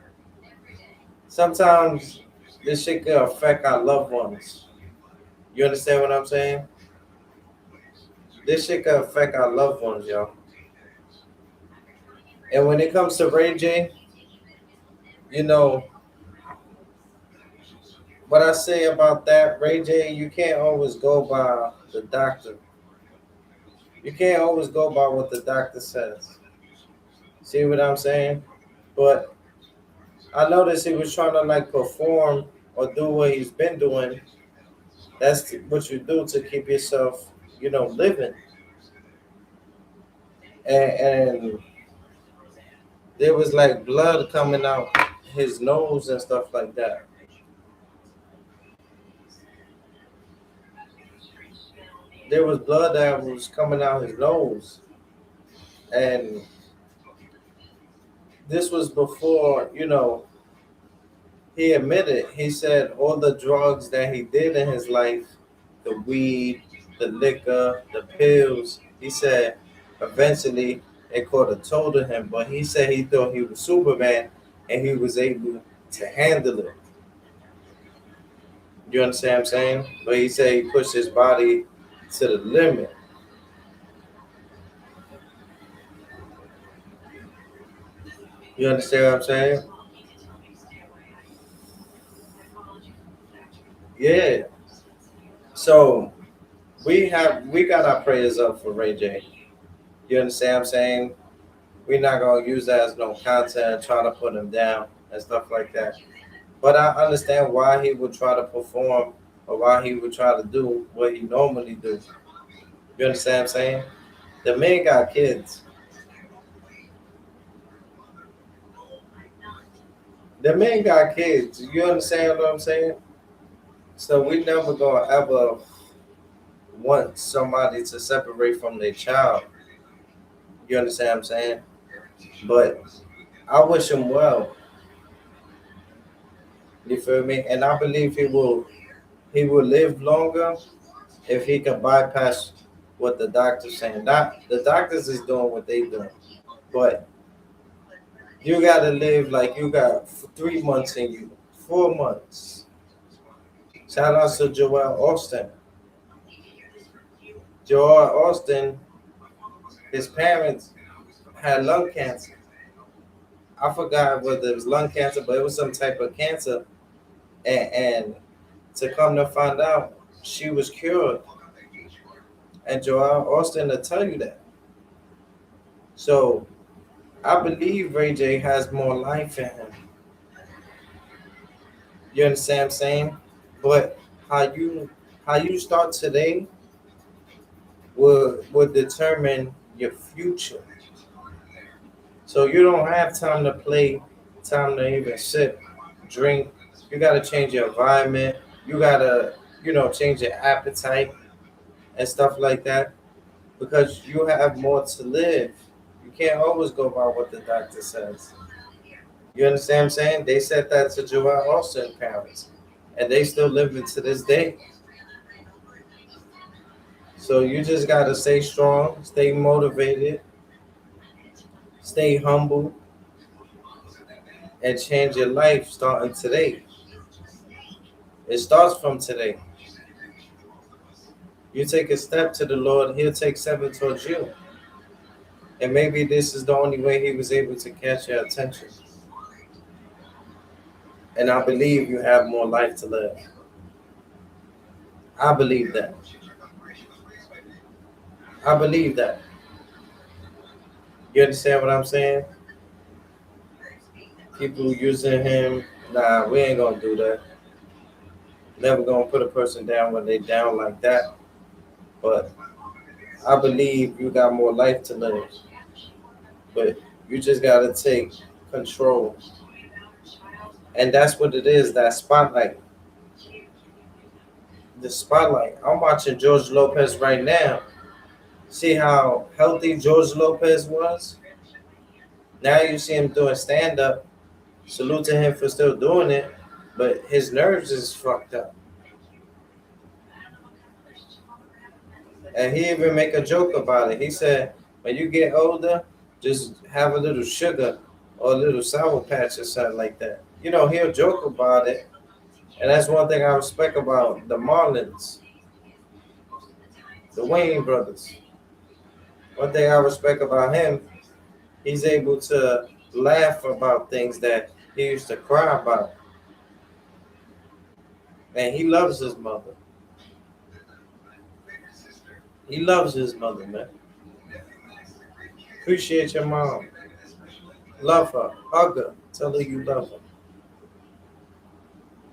sometimes this shit can affect our loved ones. You understand what I'm saying? This shit can affect our loved ones, yo. And when it comes to Ray J, you know, what I say about that, Ray J, you can't always go by the doctor. You can't always go by what the doctor says. See what I'm saying? But I noticed he was trying to like perform or do what he's been doing. That's what you do to keep yourself, living. And there was like blood coming out his nose and stuff like that. There was blood that was coming out his nose, and this was before, he admitted. He said all the drugs that he did in his life, the weed, the liquor, the pills. He said eventually it caught a toll to him, but he said he thought he was Superman and he was able to handle it. You understand what I'm saying? But he said he pushed his body to the limit. You understand what I'm saying? Yeah. So we got our prayers up for Ray J. You understand what I'm saying? We're not gonna use that as no content, try to put him down and stuff like that. But I understand why he would try to perform or why he would try to do what he normally do. You understand what I'm saying? The man got kids. The man got kids. You understand what I'm saying? So we never gonna ever want somebody to separate from their child. You understand what I'm saying? But I wish him well. You feel me? And I believe he will live longer if he can bypass what the doctor's saying. Not the doctors is doing what they doing, but you gotta live like you got 3 months in you, 4 months. Shout out to Joel Austin. Joel Austin, his parents had lung cancer. I forgot whether it was lung cancer, but it was some type of cancer. And to come to find out, she was cured. And Joel Austin will tell you that. So I believe Ray J has more life in him. You understand what I'm saying? But how you start today will determine your future. So you don't have time to play, time to even sip, drink. You gotta change your environment. You gotta, change your appetite and stuff like that because you have more to live. You can't always go by what the doctor says. You understand what I'm saying? They said that to Joel Austin parents, and they still living to this day. So you just gotta stay strong, stay motivated, stay humble, and change your life starting today. It starts from today. You take a step to the Lord, He'll take 7 towards you. And maybe this is the only way He was able to catch your attention. And I believe you have more life to live. I believe that. I believe that. You understand what I'm saying? People using him, nah, we ain't gonna do that. Never gonna put a person down when they down like that. But I believe you got more life to live. But you just gotta take control. And that's what it is, that spotlight. The spotlight. I'm watching George Lopez right now. See how healthy George Lopez was? Now you see him doing stand-up. Salute to him for still doing it. But his nerves is fucked up. And he even make a joke about it. He said, when you get older, just have a little sugar or a little sour patch or something like that. He'll joke about it. And that's one thing I respect about the Marlins, the Wayne brothers. One thing I respect about him, he's able to laugh about things that he used to cry about. And he loves his mother. He loves his mother, man. Appreciate your mom. Love her. Hug her. Tell her you love her.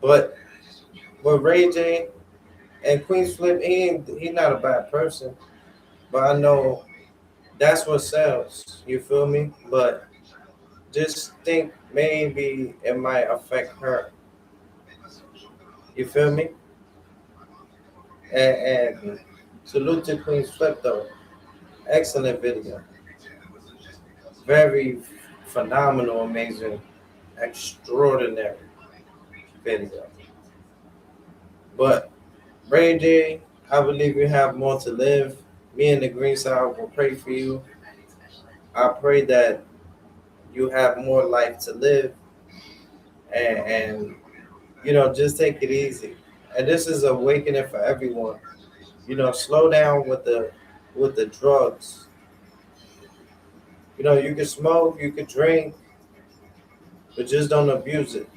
But with Ray J and Queenzflip, he's not a bad person. But I know that's what sells. You feel me? But just think maybe it might affect her. You feel me? And salute to Queenzflip though. Excellent video. Very phenomenal, amazing, extraordinary video. But Ray J, I believe you have more to live. Me and the Green Side will pray for you. I pray that you have more life to live, and just take it easy. And this is awakening for everyone. Slow down with the drugs. You can smoke, you can drink, but just don't abuse it.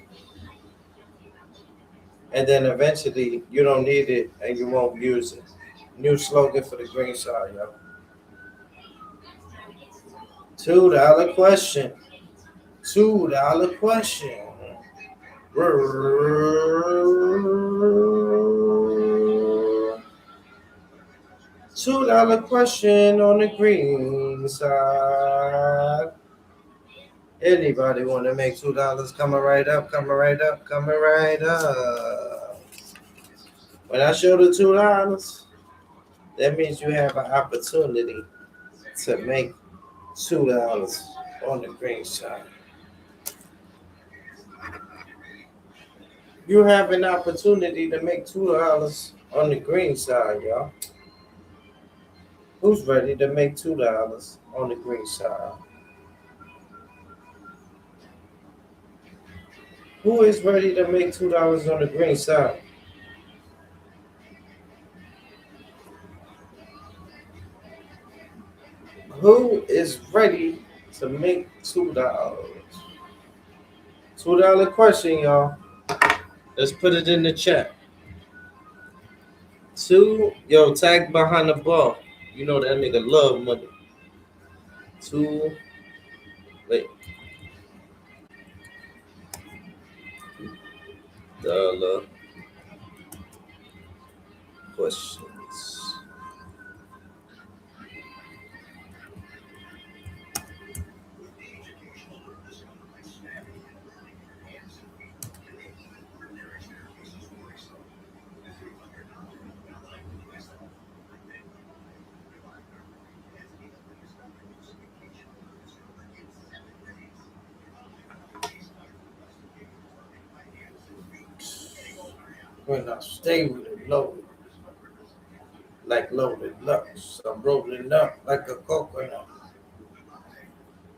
And then eventually you don't need it and you won't use it. New slogan for the Green Side, yo. $2 question. $2 question. $2 question on the Green Side. Anybody want to make $2? Coming right up, coming right up, coming right up. When I show the $2, that means you have an opportunity to make $2 on the green side. You have an opportunity to make $2 on the green side, y'all. Who's ready to make $2 on the green side? Who is ready to make $2 on the green side? Who is ready to make $2? $2 question, y'all. Let's put it in the chat. Tag behind the ball. You know that nigga love money. Wait. $2 questions. When I stay with it loaded, like loaded nuts, I'm rolling up like a coconut.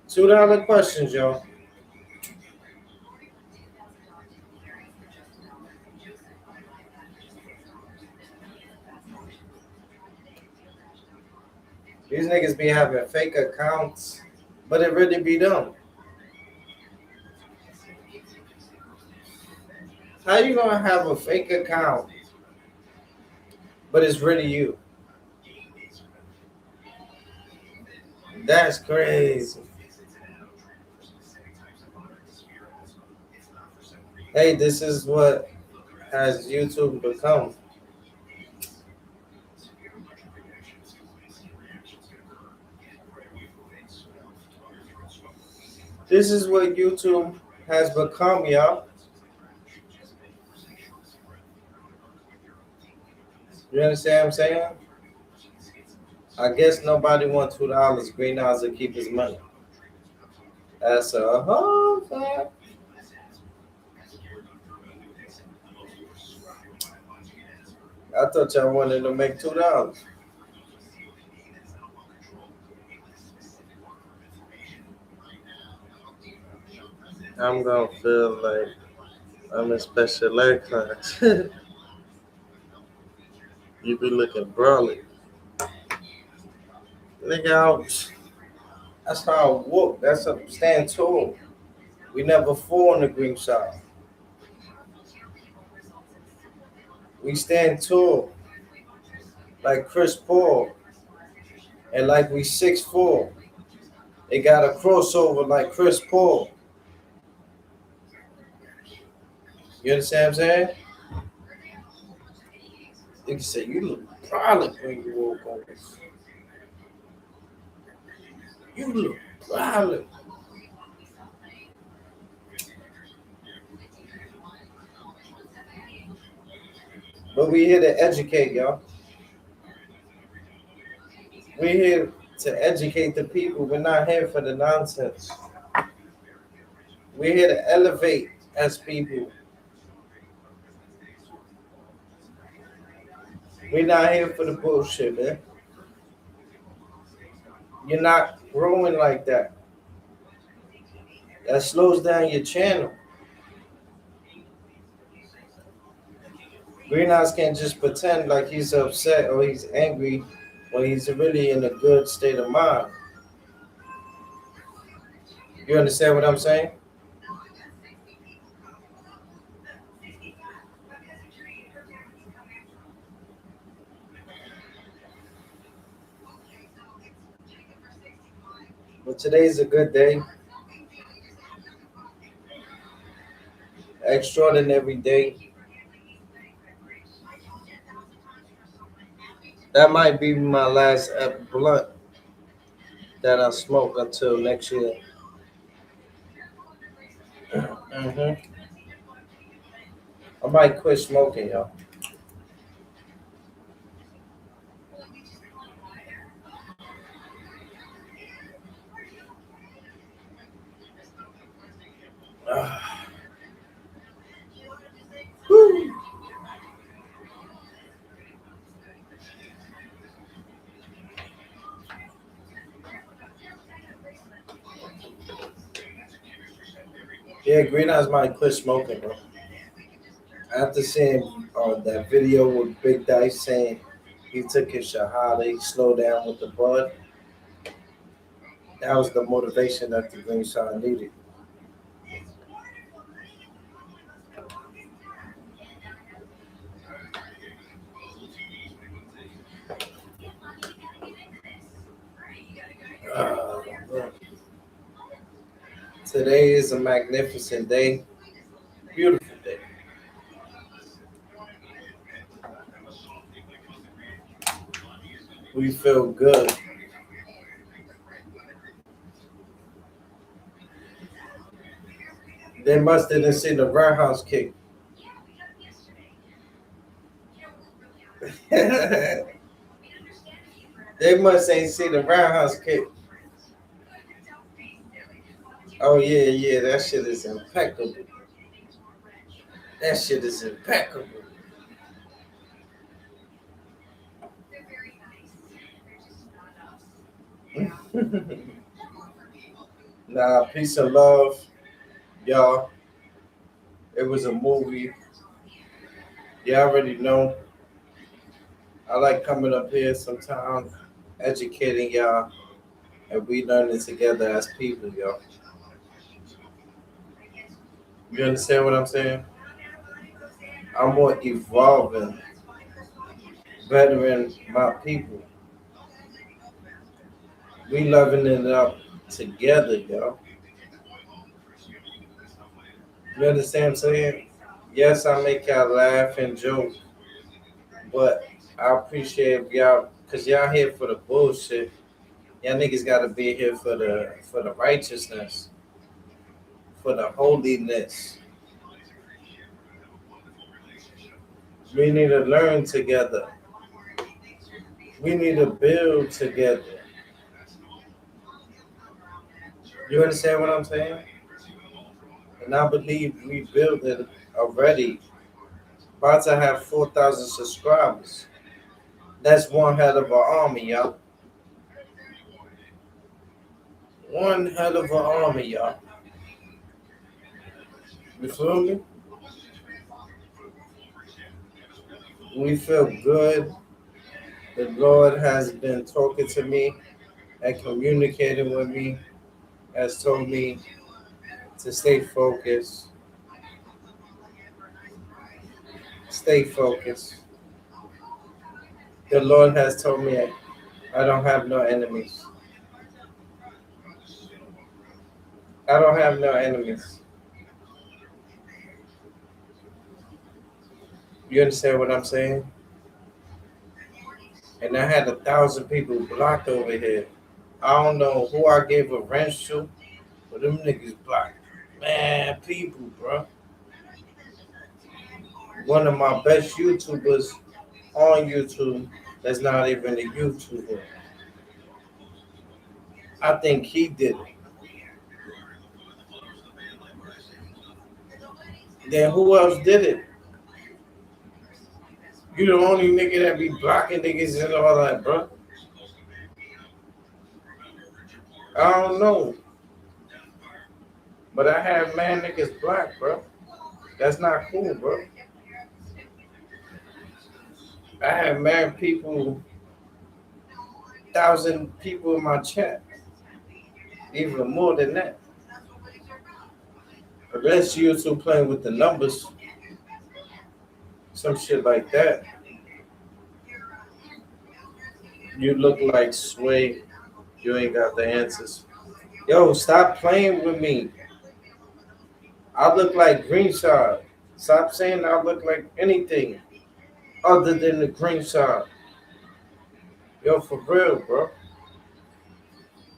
$2 questions, y'all. These niggas be having fake accounts, but it really be them. How you gonna have a fake account, but it's really you? That's crazy. Hey, this is what has YouTube become. This is what YouTube has become, y'all. You understand what I'm saying? I guess nobody wants $2. Green Eyes to keep his money. That's a whole fact. I thought y'all wanted to make $2. I'm gonna feel like I'm in special ed class. You be looking brawly. Nigga out. That's how I walk. That's a stand tall. We never fall on the green side. We stand tall. Like Chris Paul. And like we 6'4". They got a crossover like Chris Paul. You understand what I'm saying? You can say you look brolic when you walk on this. You look brolic. But we here to educate, y'all. We're here to educate the people. We're not here for the nonsense. We're here to elevate as people. We're not here for the bullshit, man. You're not growing like that. That slows down your channel. Green Eyes can't just pretend like he's upset or he's angry when he's really in a good state of mind. You understand what I'm saying? But today's a good day. Extraordinary day. That might be my last blunt that I smoke until next year. I might quit smoking, y'all. Woo. Yeah, Green Eyes might quit smoking, bro. After seeing that video with Big Dice saying he took his shahada, slowed down with the bud, that was the motivation that the Green Side needed. Uh, Today is a magnificent day, beautiful day. We feel good. They must didn't see the roundhouse kick. They must ain't see the roundhouse kick. Oh yeah, that shit is impeccable. That shit is impeccable. Nah, peace and love, y'all. It was a movie. You already know. I like coming up here sometimes, educating y'all, and we learning together as people, y'all. You understand what I'm saying? I'm more evolving, bettering my people. We loving it up together, y'all. You understand what I'm saying? Yes, I make y'all laugh and joke, but I appreciate y'all because y'all here for the bullshit. Y'all niggas gotta be here for the righteousness, for the holiness. We need to learn together. We need to build together. You understand what I'm saying? And I believe we built it already. About to have 4,000 subscribers. That's one hell of an army, y'all. One hell of an army, y'all. You feel me? We feel good. The Lord has been talking to me and communicating with me, has told me to stay focused. Stay focused. The Lord has told me I don't have no enemies. I don't have no enemies. You understand what I'm saying? And I had 1,000 people blocked over here. I don't know who I gave a wrench to, but them niggas blocked. Man, people, bro. One of my best YouTubers on YouTube that's not even a YouTuber. I think he did it. Then who else did it? You the only nigga that be blocking niggas and all that, bro. I don't know. But I have man niggas blocked, bro. That's not cool, bro. I have mad people, 1,000 people in my chat. Even more than that. Unless YouTube playing with the numbers. Some shit like that. You look like Sway. You ain't got the answers. Yo, stop playing with me. I look like Green Shot. Stop saying I look like anything other than the Green Shot. Yo, for real, bro.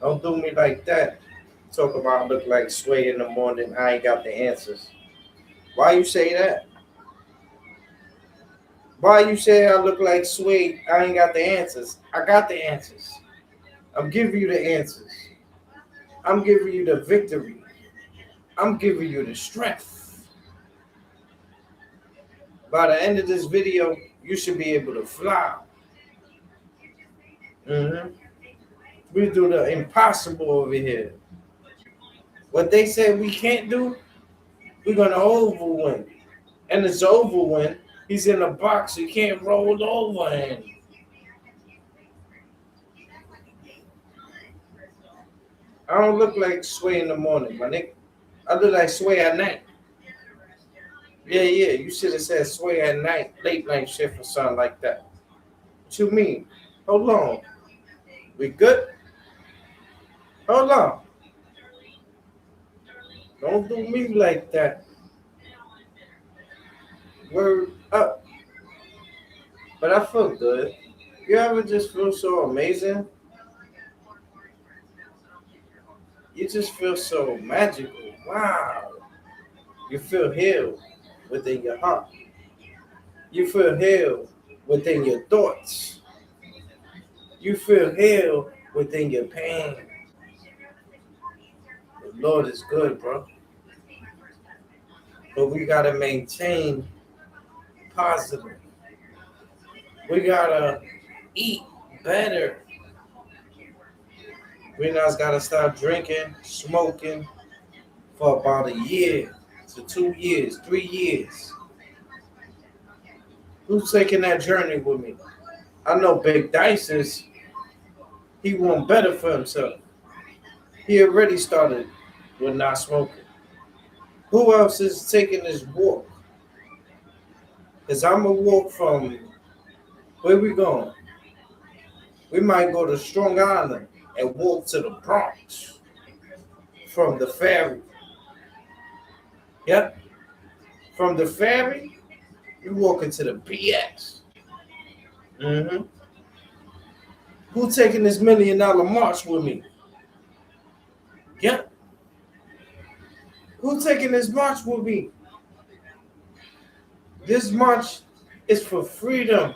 Don't do me like that. Talk about I look like Sway in the morning. I ain't got the answers. Why you say that? Why you say I look like Sway? I ain't got the answers. I got the answers. I'm giving you the answers. I'm giving you the victory. I'm giving you the strength. By the end of this video, you should be able to fly. We do the impossible over here. What they say we can't do, we're going to overwin. And it's overwin. He's in a box. You can't roll over him. I don't look like Sway in the morning, my nigga. I look like Sway at night. Yeah. You should have said Sway at night, late night shift or something like that. What you mean? Hold on. We good? Hold on. Don't do me like that. Word up. But I feel good. You ever just feel so amazing? You just feel so magical. Wow. You feel healed within your heart. You feel healed within your thoughts. You feel healed within your pain. The Lord is good, bro. But we got to maintain positive. We got to eat better. We now got to stop drinking, smoking for about a year to 2 years, 3 years. Who's taking that journey with me? I know Big Dice is, he want better for himself. He already started with not smoking. Who else is taking this walk? Because I'm going to walk from, where we going? We might go to Strong Island and walk to the Bronx from the ferry. Yep. From the ferry, we walk into the BX. Who taking this $1 million march with me? Yep. Who taking this march with me? This march is for freedom,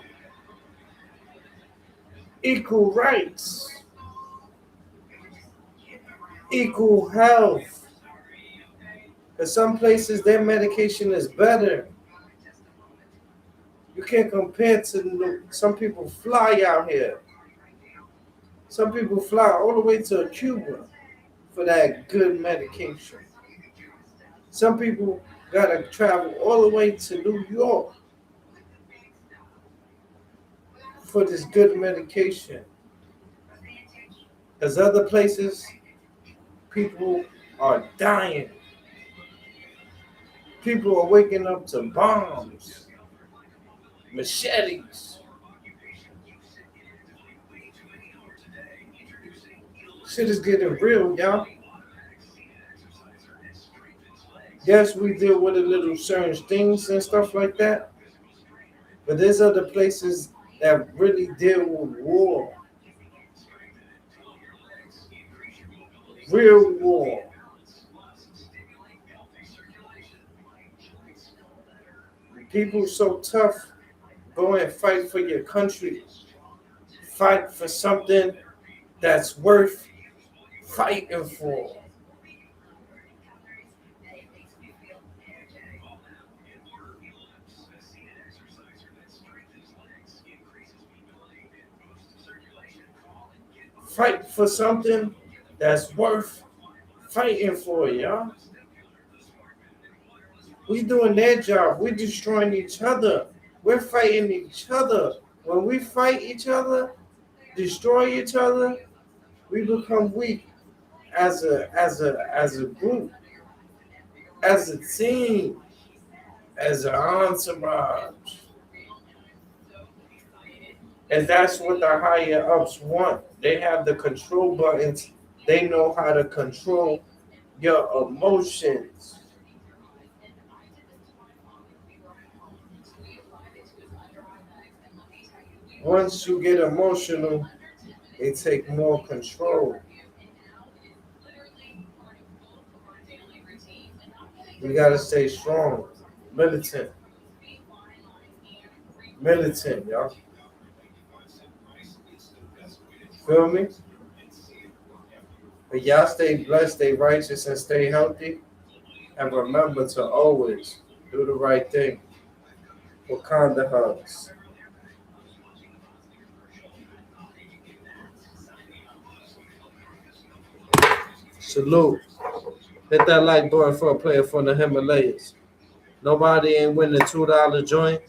equal rights, equal health. Because some places their medication is better. You can't compare to some people fly out here. Some people fly all the way to Cuba for that good medication. Some people gotta travel all the way to New York for this good medication. Because other places, people are dying. People are waking up to bombs, machetes. Shit is getting real, y'all. Yes, we deal with a little certain things and stuff like that. But there's other places that really deal with war. Real war. People so tough, go and fight for your country. Fight for something that's worth fighting for. Fight for something that's worth fighting for, y'all. We doing their job. We're destroying each other. We're fighting each other. When we fight each other, destroy each other, we become weak as a group, as a team, as an entourage. And that's what the higher ups want. They have the control buttons. They know how to control your emotions. Once you get emotional, they take more control. We gotta stay strong, militant, y'all. Feel me? But y'all stay blessed, stay righteous, and stay healthy. And remember to always do the right thing. Wakanda hugs. Salute. Hit that like button for a player from the Himalayas. Nobody ain't winning the $2 joint,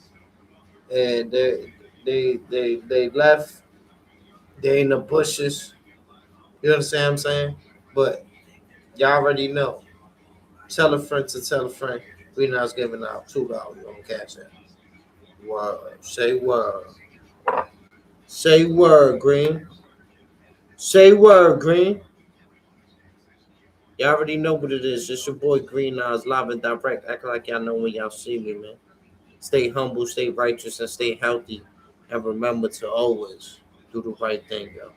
and they left. They in the bushes. You understand what I'm saying? But y'all already know. Tell a friend to tell a friend. We now giving out $2 on Cash App. Word. Say word. Say word, Green. Say word, Green. Y'all already know what it is. It's your boy Green Eyes, live and direct. Act like y'all know when y'all see me, man. Stay humble, stay righteous, and stay healthy. And remember to always do the right thing, yo.